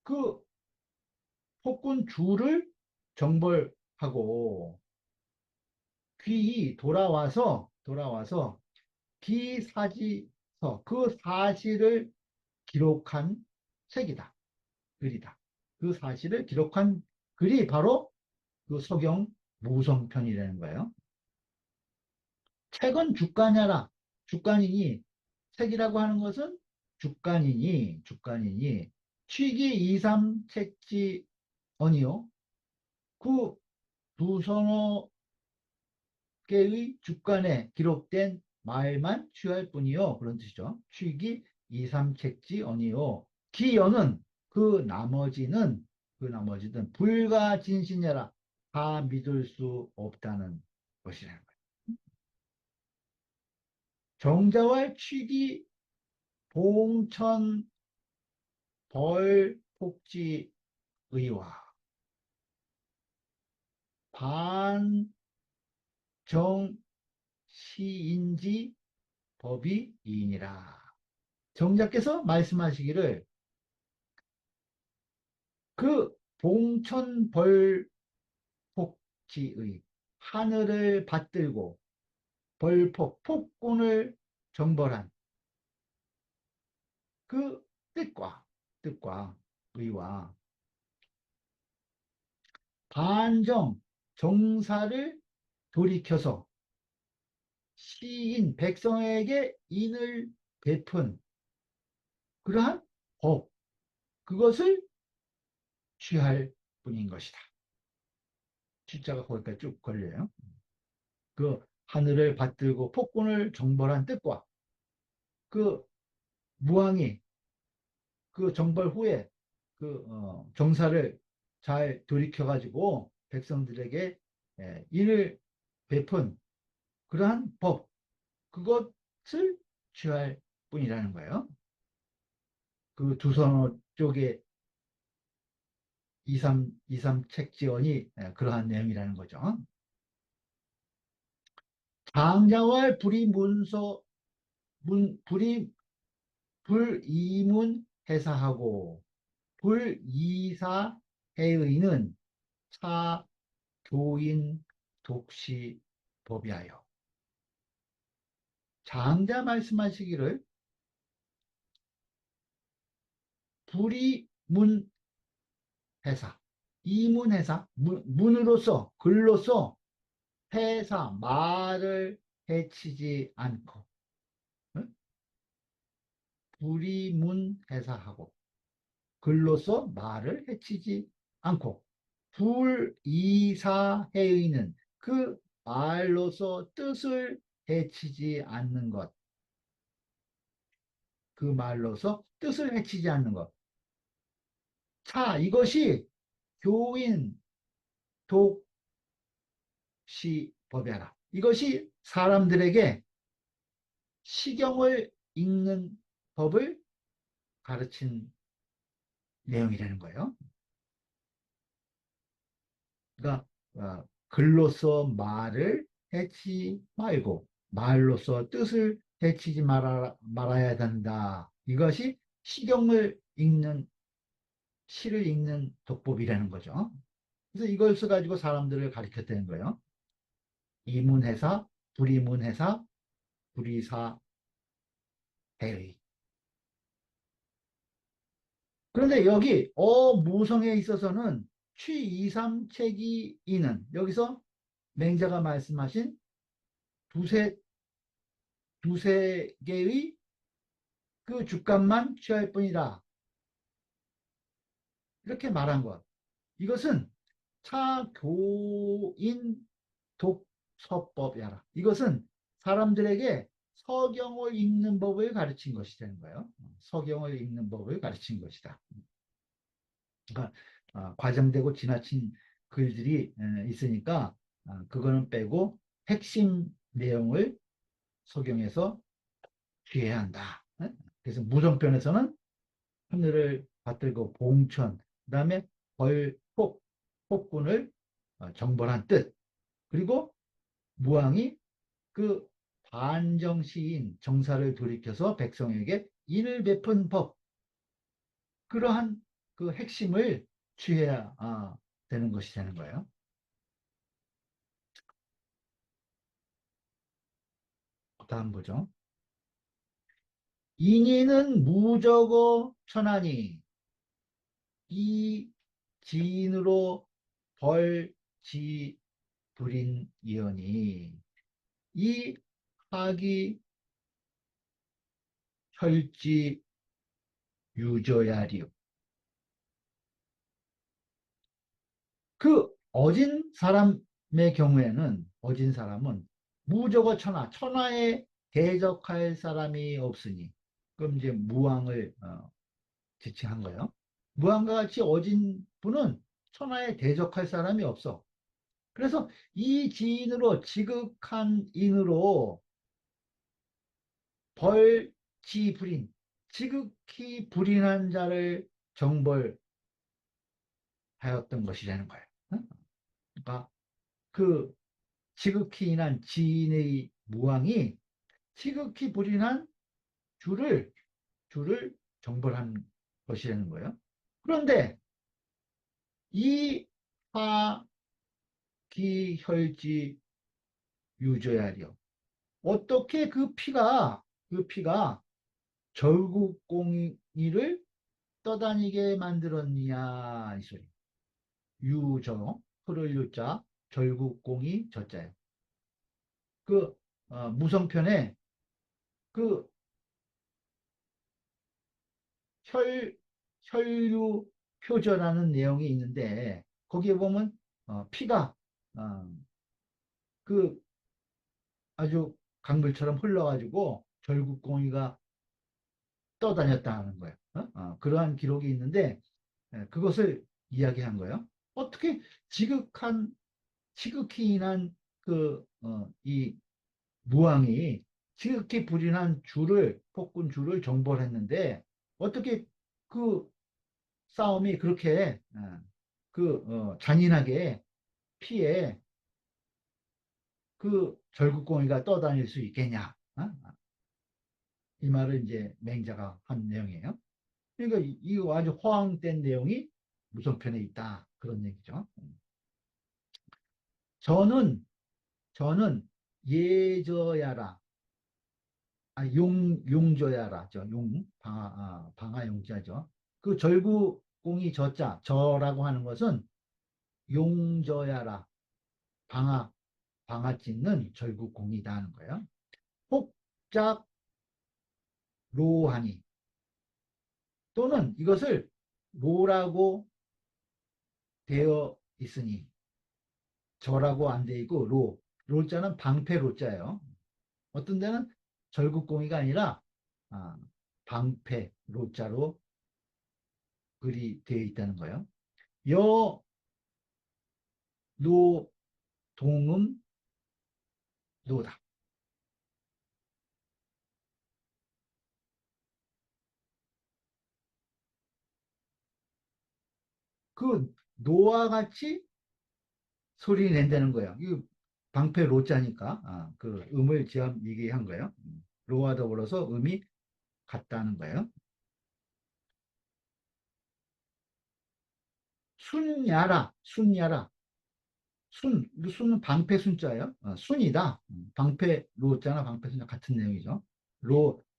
그 폭군 주를 정벌하고 귀이 돌아와서 기사지서 그 사실을 기록한 책이다. 글이다. 그 사실을 기록한 글이 바로 그 서경 무성편이라는 거예요. 책은 주간이라. 주간이니 책이라고 하는 것은 주간이니 취기 이삼 책지 언이요. 그 두서너 개의 주간에 기록된 말만 취할 뿐이요. 그런 뜻이죠. 취기 이삼 책지 언이요. 기여는 그 나머지는 불가진신이라 다 믿을 수 없다는 것이라는 거예요. 정자왈 취기 봉천 벌폭지 의와 반정시인지 법이 이니라. 정자께서 말씀하시기를 그 봉천벌폭지의 하늘을 받들고 폭군을 정벌한 그 뜻과 의와 반정 정사를 돌이켜서 시인 백성에게 인을 베푼 그러한 법 그것을 취할 뿐인 것이다. 취자가 거기까지 쭉 걸려요. 그 하늘을 받들고 폭군을 정벌한 뜻과 그 무왕이 그 정벌 후에 그 정사를 잘 돌이켜가지고 백성들에게 인을 베푼 그러한 법 그것을 취할 뿐이라는 거예요. 그 두선어 쪽에 23 책지원이 그러한 내용이라는 거죠. 장자왈 불이문 해사하고 불이사 해의는 차 교인 독시 법이하여. 장자 말씀하시기를 불이문 해사, 이문 해사, 문으로서 글로서 해사 말을 해치지 않고, 응? 불이문 해사하고 글로서 말을 해치지 않고 불이사해의는 그 말로서 뜻을 해치지 않는 것, 그 말로서 뜻을 해치지 않는 것. 자, 이것이 교인 독시법이라. 이것이 사람들에게 시경을 읽는 법을 가르친 내용이라는 거예요. 그러니까 글로서 말을 해치지 말고 말로서 뜻을 해치지 말아야 된다. 이것이 시경을 읽는 시를 읽는 독법이라는 거죠. 그래서 이걸 써가지고 사람들을 가르쳤다는 거예요. 이문해사, 불이문해사, 불이사해의. 그런데 여기 무성에 있어서는 취이삼책이 이는 여기서 맹자가 말씀하신 두세 두세 개의 그 주값만 취할 뿐이다. 이렇게 말한 것. 이것은 차교인 독서법이라. 이것은 사람들에게 서경을 읽는 법을 가르친 것이 되는 거예요. 서경을 읽는 법을 가르친 것이다. 그러니까 과장되고 지나친 글들이 있으니까 그거는 빼고 핵심 내용을 서경에서 취해야 한다. 그래서 무정편에서는 하늘을 받들고 봉천, 그다음에 폭군을 정벌한 뜻, 그리고 무왕이 그 반정시인 정사를 돌이켜서 백성에게 인을 베푼 법, 그러한 그 핵심을 취해야 되는 것이 되는 거예요. 다음 보죠. 인인은 무적어 천하니 이 지인으로 벌지 불인 이언이 이 하기 혈지 유저야리요. 그 어진 사람의 경우에는 어진 사람은 무저거 천하에 대적할 사람이 없으니 그럼 이제 무왕을 지칭한 거예요. 무왕과 같이 어진 분은 천하에 대적할 사람이 없어. 그래서 이 지인으로 지극한 인으로 벌지불인 지극히 불인한 자를 정벌하였던 것이라는 거예요. 응? 그러니까 그 지극히 인한 지인의 무왕이 지극히 불인한 주를 정벌한 것이라는 거예요. 그런데 이 화기혈지 유저야리요. 어떻게 그 피가 절국공의를 떠다니게 만들었냐 이 소리. 유저 풀을 유자 절국공이 저자예요. 그 무성편에 그 혈, 혈유표저라는 내용이 있는데 거기에 보면 피가 어, 그 아주 강물처럼 흘러가지고 절국공이가 떠다녔다는 거예요. 그러한 기록이 있는데 그것을 이야기한 거예요. 어떻게 지극히 인한 이 무왕이 지극히 불인한 폭군 주를 정벌했는데 어떻게 그 싸움이 그렇게 잔인하게 피해 그 절국공이가 떠다닐 수 있겠냐? 이 말을 이제 맹자가 한 내용이에요. 그러니까 이거 아주 허황된 내용이 무성편에 있다. 그런 얘기죠. 저는, 저는 예저야라, 용저야라죠. 방아 용자죠. 그 절구공이 저라고 하는 것은 용저야라, 방아, 방아 찢는 절구공이다 하는 거예요. 혹작 로하니 또는 이것을 로라고 되어 있으니 저라고 안 돼 있고 로자는 방패 로자예요. 어떤 데는 절국공이가 아니라 아, 방패 로자로 글이 되어 있다는 거예요. 여, 노, 동음, 노다. 그 노와 같이 소리 낸다는 거예요. 이 방패 로자니까 그 음을 지어 얘기한 거예요. 로와 더불어서 음이 같다는 거예요. 순야라. 순은 방패 순자예요. 순이다. 방패 로자나 방패 순자 같은 내용이죠.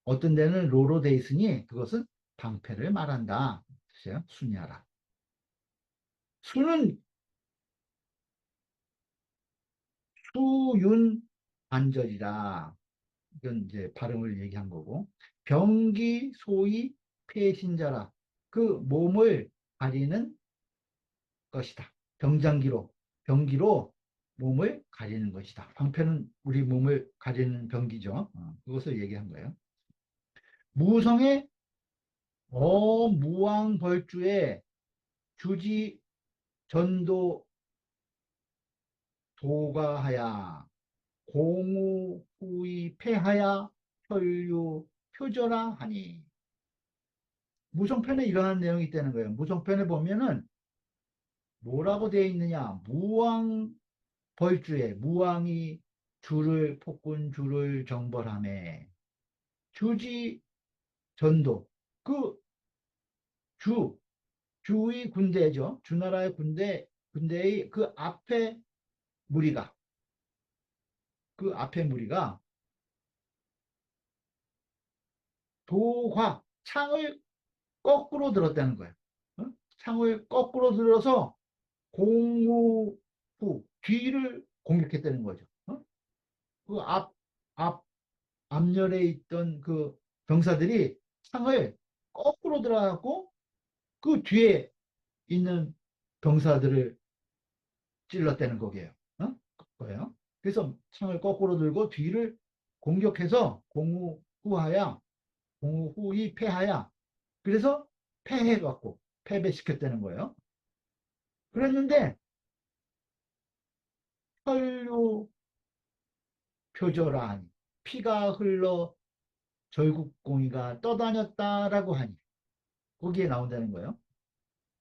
어떤 데는 로로 돼 있으니 그것은 방패를 말한다. 뜻이에요. 순야라. 수는 수윤 안절이다. 이건 이제 발음을 얘기한 거고. 병기 소위 폐신자라. 그 몸을 가리는 것이다. 병기로 몸을 가리는 것이다. 방패는 우리 몸을 가리는 병기죠. 그것을 얘기한 거예요. 무성의 어무왕벌주에 주지 전도 도가하야 공우 후이 폐하야 혈유 표절하 하니 무성편에 이러한 내용이 있다는 거예요. 무성편에 보면은 뭐라고 되어 있느냐? 벌주에 무왕이 폭군 줄을 정벌함에 주지 전도 그 주, 주의 군대죠. 주나라의 군대의 무리가 그 앞에 무리가 창을 거꾸로 들었다는 거예요. 창을 거꾸로 들어서 공무 후 뒤를 공격했다는 거죠. 그 앞열에 있던 그 병사들이 창을 거꾸로 들어가고 그 뒤에 있는 병사들을 찔렀다는 거예요. 거예요. 그래서 창을 거꾸로 들고 뒤를 공격해서 공후 후이 패하야. 그래서 패해갖고 패배시켰다는 거예요. 그랬는데 혈유 표절하 하니 피가 흘러 절국공이가 떠다녔다라고 하니 거기에 나온다는 거예요.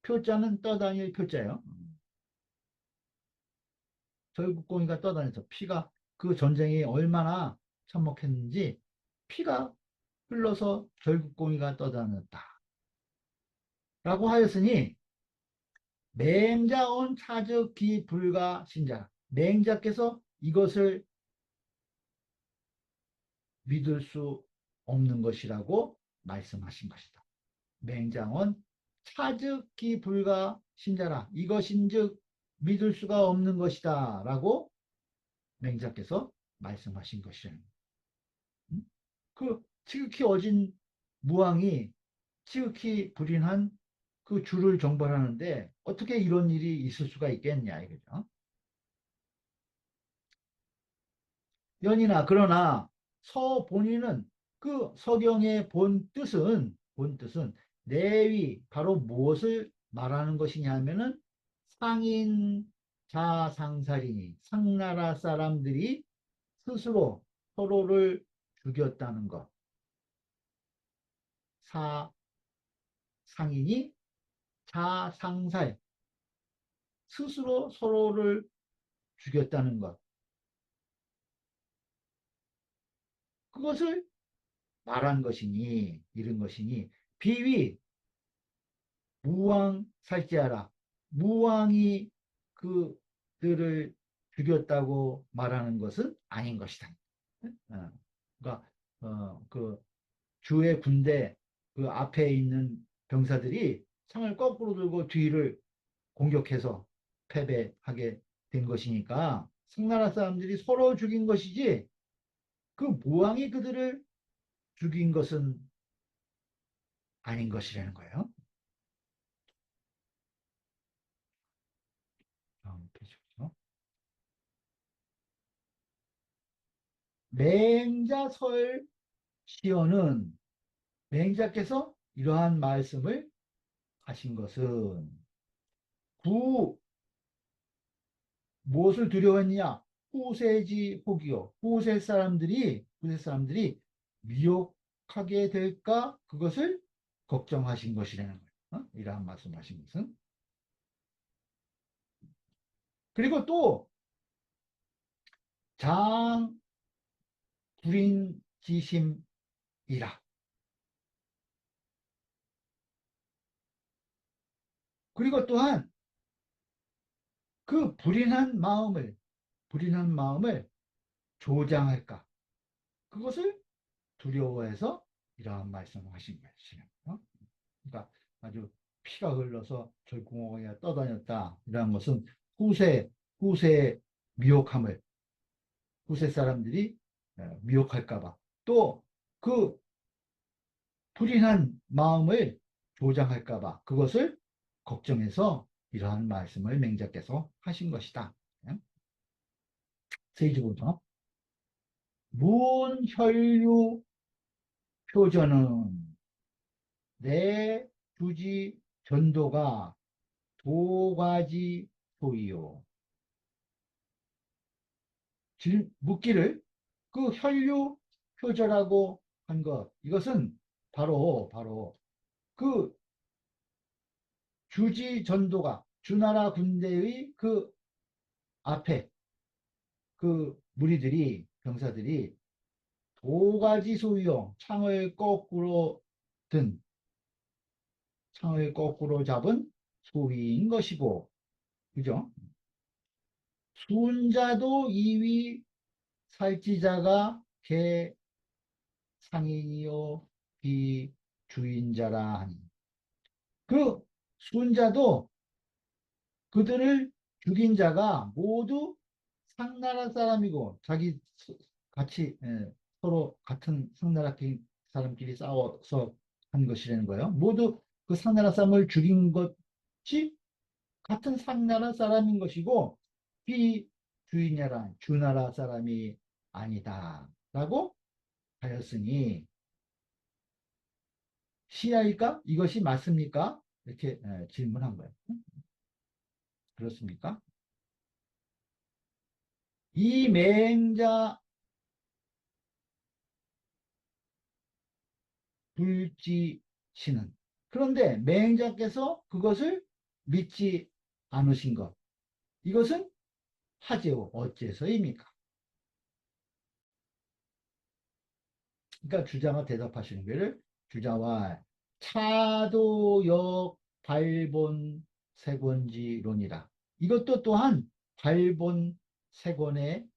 표자는 떠다닐 표자예요. 절국공이가 떠다녀서 피가 그 전쟁이 얼마나 참혹했는지 피가 흘러서 절국공이가 떠다녔다. 라고 하였으니 맹자온 차적기 불가 신자 맹자께서 이것을 믿을 수 없는 것이라고 말씀하신 것이다. 맹장은 차적기 불가 신자라 이것인즉 믿을 수가 없는 것이다 라고 맹자께서 말씀하신 것이에요. 그 지극히 어진 무왕이 지극히 불인한 그 주를 정벌하는데 어떻게 이런 일이 있을 수가 있겠냐 이거죠. 그러나 서 본인은 그 서경의 본 뜻은 내위 바로 무엇을 말하는 것이냐 하면은 상인 자상살이니 상나라 사람들이 스스로 서로를 죽였다는 것. 상인이 자상살 스스로 서로를 죽였다는 것. 그것을 말한 것이니, 이런 것이니, 비위, 무왕 살찌하라. 무왕이 그들을 죽였다고 말하는 것은 아닌 것이다. 그러니까, 그 주의 군대 그 앞에 있는 병사들이 창을 거꾸로 들고 뒤를 공격해서 패배하게 된 것이니까 청나라 사람들이 서로 죽인 것이지 그 무왕이 그들을 죽인 것은 아닌 것이라는 거예요. 다음 페이지죠. 맹자설 시어는 맹자께서 이러한 말씀을 하신 것은 구 무엇을 두려워했냐? 후세지 혹이요. 후세 사람들이 미혹하게 될까? 그것을 걱정하신 것이라는 거예요. 이러한 말씀하신 것은. 그리고 또 장불인지심이라. 그리고 또한 그 불인한 마음을 조장할까? 그것을 두려워해서 이러한 말씀을 하신 것이에요. 그러니까 아주 피가 흘러서 절구멍에 떠다녔다. 이러한 것은 후세 미혹함을, 후세 사람들이 미혹할까봐. 또 그 불인한 마음을 조장할까봐 그것을 걱정해서 이러한 말씀을 맹자께서 하신 것이다. 세이즈부터 문혈유 표전은 내 주지 전도가 도가지 소이요. 묻기를 그 혈유 표절하고 한 것, 이것은 바로 그 주지 전도가 주나라 군대의 그 앞에 그 무리들이 병사들이 도가지 소이요. 든 창을 거꾸로 잡은 소위인 것이고, 그죠? 순자도 이위 살지자가 개 상인이요 비주인자라 하니 그 순자도 그들을 죽인 자가 모두 상나라 사람이고 자기 같이 서로 같은 상나라 사람끼리 싸워서 한 것이라는 거예요. 모두 그 상나라 사람을 죽인 것이 같은 상나라 사람인 것이고 비주인이라 주나라 사람이 아니다라고 하였으니 시야일까? 이것이 맞습니까? 이렇게 질문한 거예요. 그렇습니까? 이 맹자 불지시는 그런데 맹자께서 그것을 믿지 않으신 것 이것은 하제오 어째서입니까? 그러니까 주자가 대답하시는 것을 주자와 차도역 발본 세권지론이라 이것도 또한 발본 세권의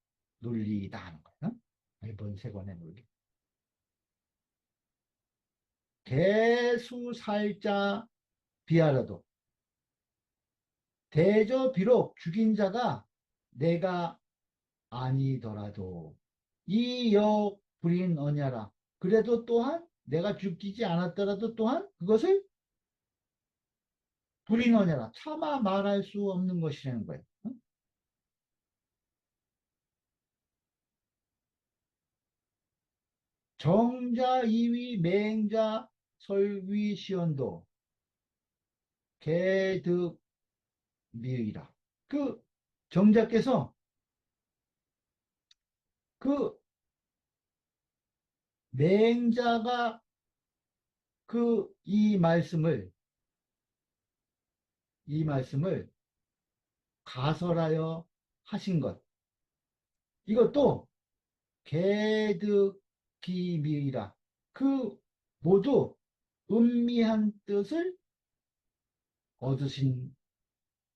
논리이다 하는 거예요. 발본 세권의 논리. 대수살자 비하라도 대저 비록 죽인 자가 내가 아니더라도 이 역 불인 언야라 그래도 또한 내가 죽이지 않았더라도 또한 그것을 불인 언야라 차마 말할 수 없는 것이라는 거예요. 정자 이위 맹자 설위 시언도 개득 미의라 그 정자께서 그 맹자가 그 이 말씀을 가설하여 하신 것. 이것도 개득기미이라. 그 모두 음미한 뜻을 얻으신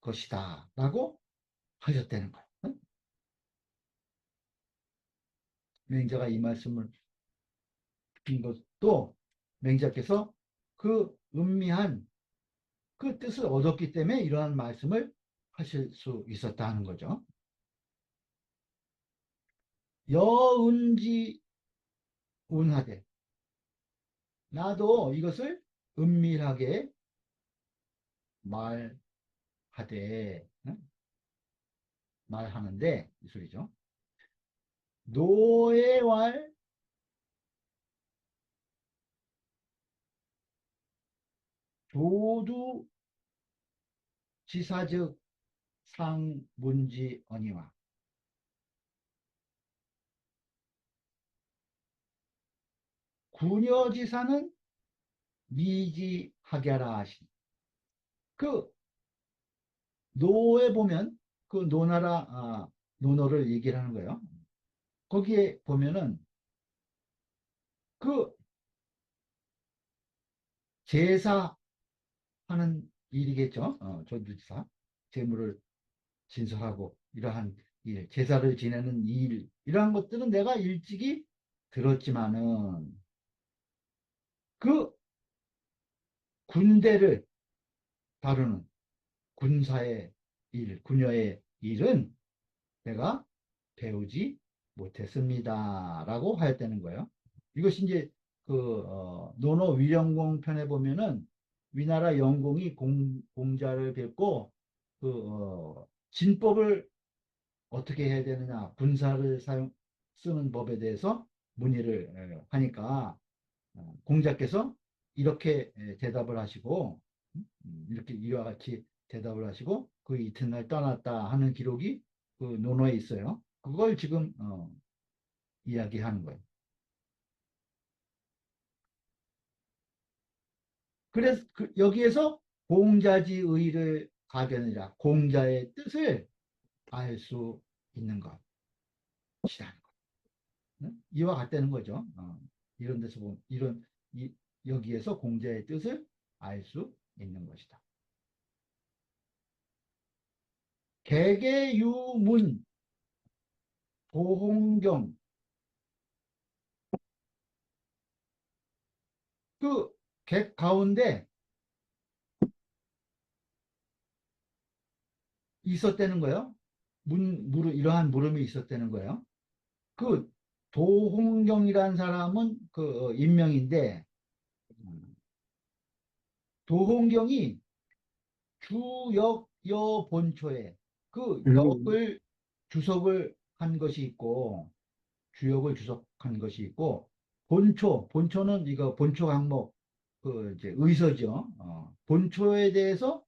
것이다. 라고 하셨다는 거예요. 응? 맹자가 이 말씀을 한 것도 맹자께서 그 음미한 그 뜻을 얻었기 때문에 이러한 말씀을 하실 수 있었다는 거죠. 여운지 운하되. 나도 이것을 은밀하게 말하되, 응? 말하는데, 이 소리죠. 노예왈 조두 지사적 상문지 언니와 구녀지사는 미지하게라 하신. 그 노에 보면 그 노나라 노노를 얘기를 하는 거예요. 거기에 보면은 그 제사하는 일이겠죠. 조주지사 제물을 진설하고 이러한 일, 제사를 지내는 일, 이러한 것들은 내가 일찍이 들었지만은 그 군대를 다루는 군사의 일, 군여의 일은 내가 배우지 못했습니다. 라고 하였다는 거예요. 이것이 이제 노노 위령공 편에 보면은 위나라 영공이 공자를 뵙고 진법을 어떻게 해야 되느냐, 군사를 쓰는 법에 대해서 문의를 하니까 공자께서 이렇게 대답을 하시고 이렇게 이와 같이 대답을 하시고 그 이튿날 떠났다 하는 기록이 그 논어에 있어요. 그걸 지금 이야기하는 거예요. 그래서 여기에서 공자지의를 가변이라 공자의 뜻을 알 수 있는 것이라는 거. 응? 이와 같다는 거죠. 이런 데서 보면 여기에서 공자의 뜻을 알 수 있는 것이다. 개개유문 도홍경 그 객 가운데 있었다는 거예요. 이러한 물음이 있었다는 거예요. 그 도홍경이라는 사람은 그 인명인데 도홍경이 주역여 본초에 그 역을 주석을 한 것이 있고 주역을 주석한 것이 있고 본초는 이거 본초 강목 그 이제 의서죠. 본초에 대해서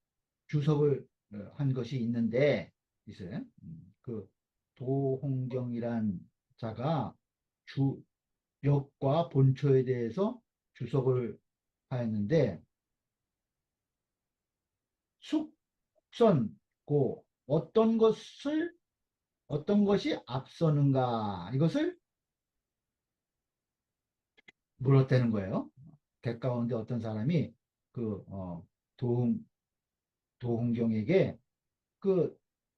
주석을 한 것이 있어요. 그 도홍경이란 자가 주역과 본초에 대해서 주석을 하였는데 숙선고 어떤 것이 앞서는가 이것을 물었다는 거예요. 객 가운데 어떤 사람이 그 도홍 도홍경에게 그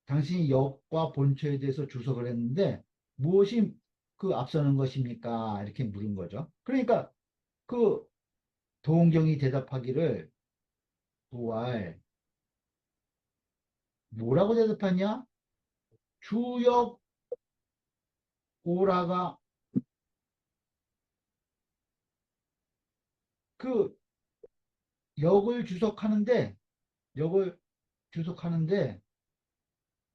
당신이 역과 본초에 대해서 주석을 했는데 무엇이 그 앞서는 것입니까? 이렇게 물은 거죠. 그러니까 그 도홍경이 대답하기를 부활 뭐라고 대답하냐? 주역 오라가 그 역을 주석하는데 역을 주석하는데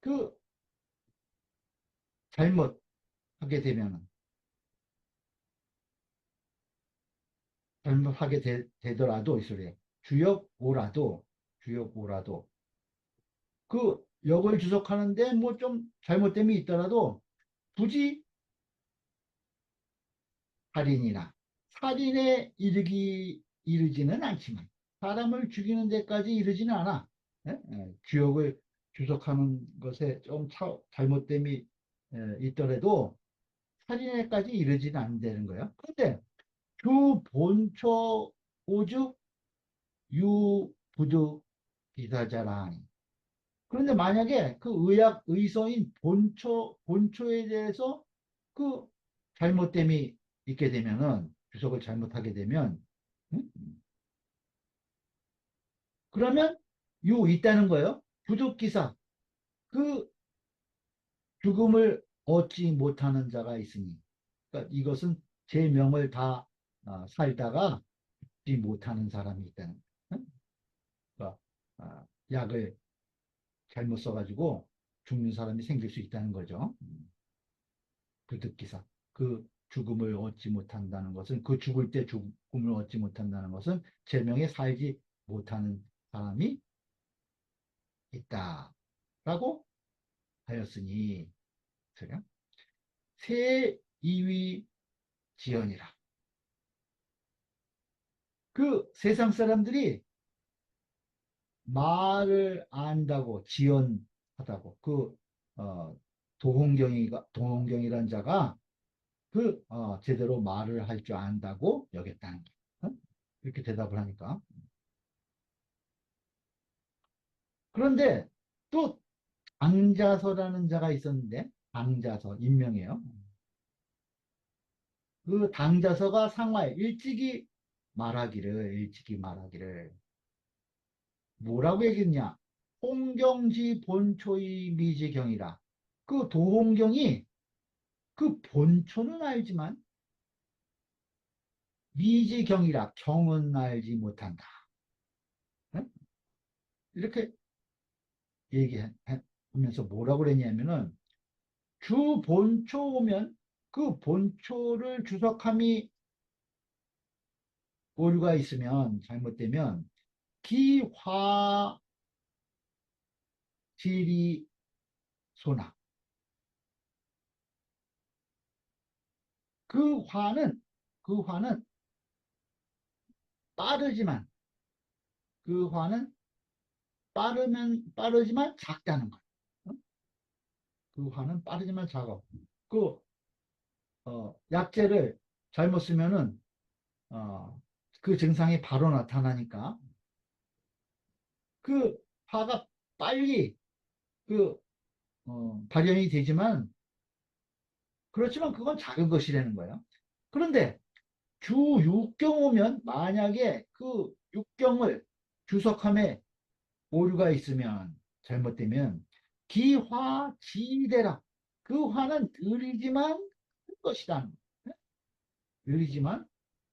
그 잘못하게 되면은 잘못하게 되더라도 이 소리에 주역 오라도 그 역을 주석하는데 뭐 좀 잘못됨이 있더라도 굳이 살인이나 살인에 이르지는 않지만 사람을 죽이는 데까지 이르지는 않아. 예? 주역을 주석하는 것에 좀 잘못됨이 있더라도 살인에까지 이르지는 않는다는 거예요. 그런데 주 본초 오죽 유부득 기사자라니. 그런데 만약에 그 의서인 본초에 대해서 그 잘못됨이 있게 되면은, 주석을 잘못하게 되면, 응? 그러면 있다는 거예요. 부득기사. 그 죽음을 얻지 못하는 자가 있으니. 그러니까 이것은 제 명을 다 살다가 죽지 못하는 사람이 있다는 거예요. 응? 그러니까 약을 잘못 써가지고 죽는 사람이 생길 수 있다는 거죠. 부득기사. 그 죽음을 얻지 못한다는 것은, 그 죽을 때 죽음을 얻지 못한다는 것은 제명에 살지 못하는 사람이 있다라고 하였으니, 그래요? 새 이위 지연이라. 그 세상 사람들이 말을 안다고 지연하다고, 그 도홍경이란 자가 제대로 말을 할 줄 안다고 여겼다는 거. 이렇게 대답을 하니까. 그런데 또 당자서라는 자가 있었는데, 당자서 인명이에요. 그 당자서가 상화에 일찍이 말하기를 뭐라고 얘기했냐? 홍경지 본초의 미지경이라. 그 도홍경이 그 본초는 알지만 미지경이라, 경은 알지 못한다. 응? 이렇게 얘기하면서 뭐라고 그랬냐면은, 주 본초 오면 그 본초를 주석함이 오류가 있으면, 잘못되면 기화질이 소나. 그 화는 그 화는 빠르지만 그 화는 빠르지만 작다는 거예요. 어? 그 화는 빠르지만 작아. 그 약재를 잘못 쓰면은 어, 그 증상이 바로 나타나니까, 그 화가 빨리 그 발현이 되지만, 그렇지만 그건 작은 것이라는 거예요. 그런데 주 육경 오면, 만약에 그 육경을 주석함에 오류가 있으면, 잘못되면 기화지대라. 그 화는 느리지만 큰 것이다. 느리지만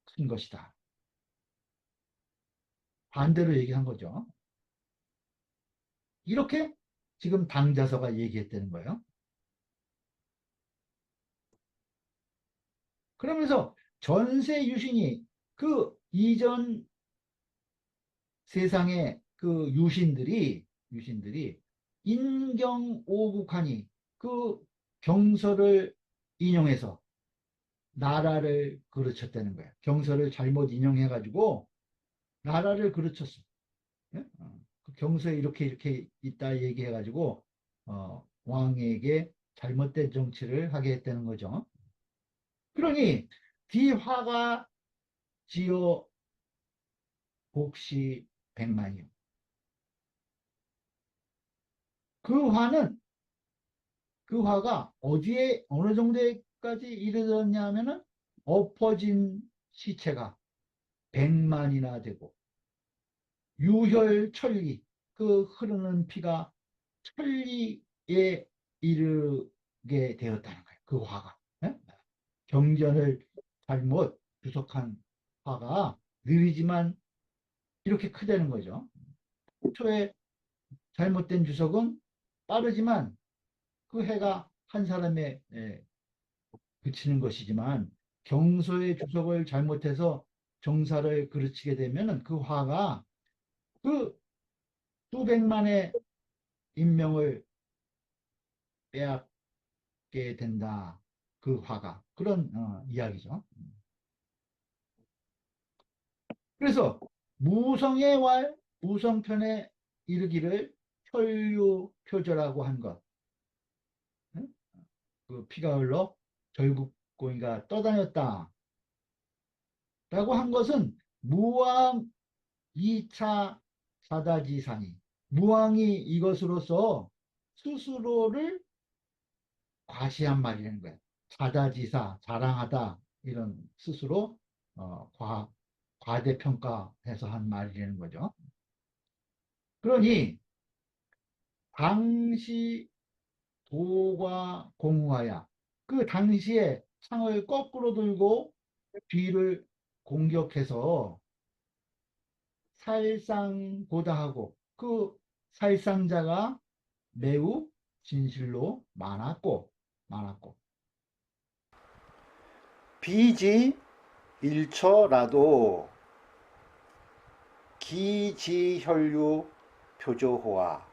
큰 것이다. 반대로 얘기한 거죠. 이렇게 지금 당자서가 얘기했다는 거예요. 그러면서 전세 유신이, 그 이전 세상의 그 유신들이 인경오국하니, 그 경서를 인용해서 나라를 그르쳤다는 거예요. 경서를 잘못 인용해가지고 나라를 그르쳤어. 예? 그 경서에 이렇게 있다 얘기해가지고 왕에게 잘못된 정치를 하게 했다는 거죠. 그러니 뒤화가 지어 복시 백만이요. 그 화는 그 화가 어디에 어느 정도까지 이르렀냐 하면은, 엎어진 시체가 백만이나 되고, 유혈천리, 그 흐르는 피가 천리에 이르게 되었다는 거예요. 그 화가. 예? 경전을 잘못 주석한 화가 느리지만 이렇게 크다는 거죠. 초에 잘못된 주석은 빠르지만 그 해가 한 사람에 그치는 것이지만, 경서의 주석을 잘못해서 정사를 그르치게 되면은 그 화가 그 수백만의 인명을 빼앗게 된다. 그 화가. 그런 이야기죠. 그래서 무성의 왈, 무성편에 이르기를 혈류 표조라고 한 것. 응? 그 피가 흘러 절국고기가 떠다녔다. 라고 한 것은 무왕 2차 사다지상이 무왕이 이것으로서 스스로를 과시한 말이라는 거야. 사다지사, 자랑하다 이런 스스로 과대평가해서 한 말이라는 거죠. 그러니 당시 도가 공우하야 그 당시에 창을 거꾸로 들고 뒤를 공격해서 살상고다하고 그 살상자가 매우 진실로 많았고 비지 일처라도 기지혈류 표조호와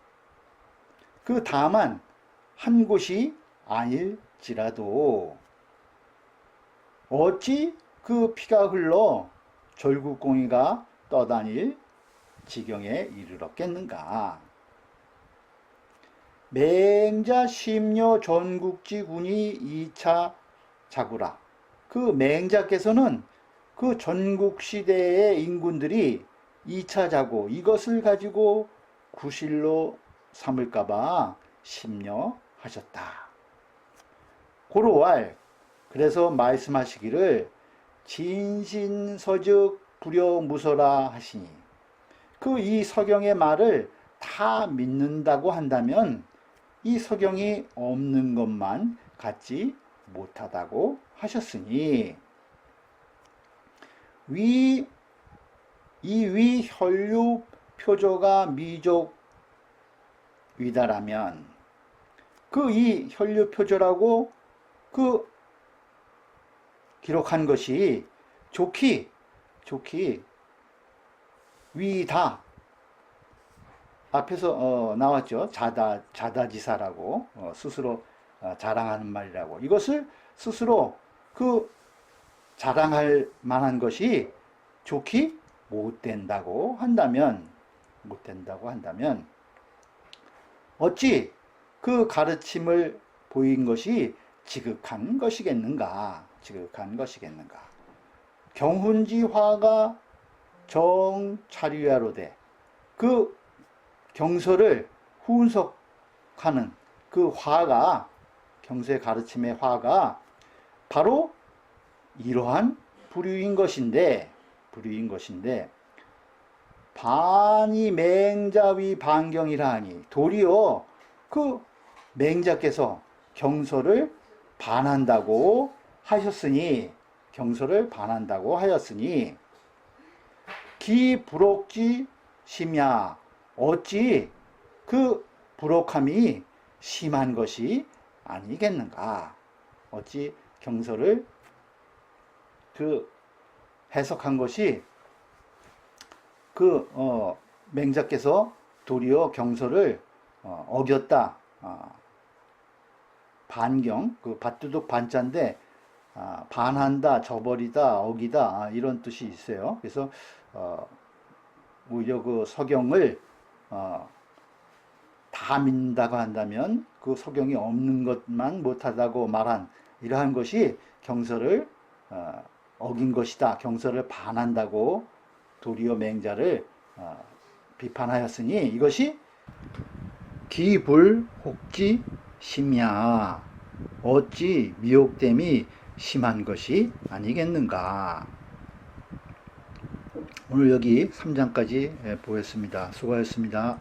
그 다만 한 곳이 아닐지라도 어찌 그 피가 흘러 절국공이가 떠다닐 지경에 이르렀겠는가. 맹자 심려 전국지군이 2차 자구라. 그 맹자께서는 그 전국시대의 인군들이 2차 자고 이것을 가지고 구실로 삼을까봐 심려하셨다. 고로왈 그래서 말씀하시기를 진신서즉 불여무서라 하시니 그 이 서경의 말을 다 믿는다고 한다면 이 서경이 없는 것만 갖지 못하다고 하셨으니 이 위 혈류 표조가 미족 위다라면 그 이 혈류 표조라고 그 기록한 것이 좋기 위다 앞에서 나왔죠. 자다지사라고 스스로 자랑하는 말이라고. 이것을 스스로 그 자랑할 만한 것이 좋기 못된다고 한다면 어찌 그 가르침을 보인 것이 지극한 것이겠는가. 경훈지화가 정차류야로되 그 경서를 훈석하는 그 화가 경서의 가르침의 화가 바로 이러한 부류인 것인데 반이 맹자위 반경이라 하니 도리어 그 맹자께서 경서를 반한다고 하였으니 기부록지 심야 어찌 그 부록함이 심한 것이 아니겠는가. 어찌 경서를 그 해석한 것이 그 맹자께서 도리어 경서를 어겼다. 반경 그 밭두둑 반자인데 반한다, 저버리다, 어기다 이런 뜻이 있어요. 그래서 오히려 그 서경을 다 믿는다고 한다면 그 서경이 없는 것만 못하다고 말한 이러한 것이 경서를 어긴 것이다. 경서를 반한다고 도리어 맹자를 비판하였으니 이것이 기불혹지 심야 어찌 미혹됨이 심한 것이 아니겠는가. 오늘 여기 3장까지 보겠습니다. 수고하셨습니다.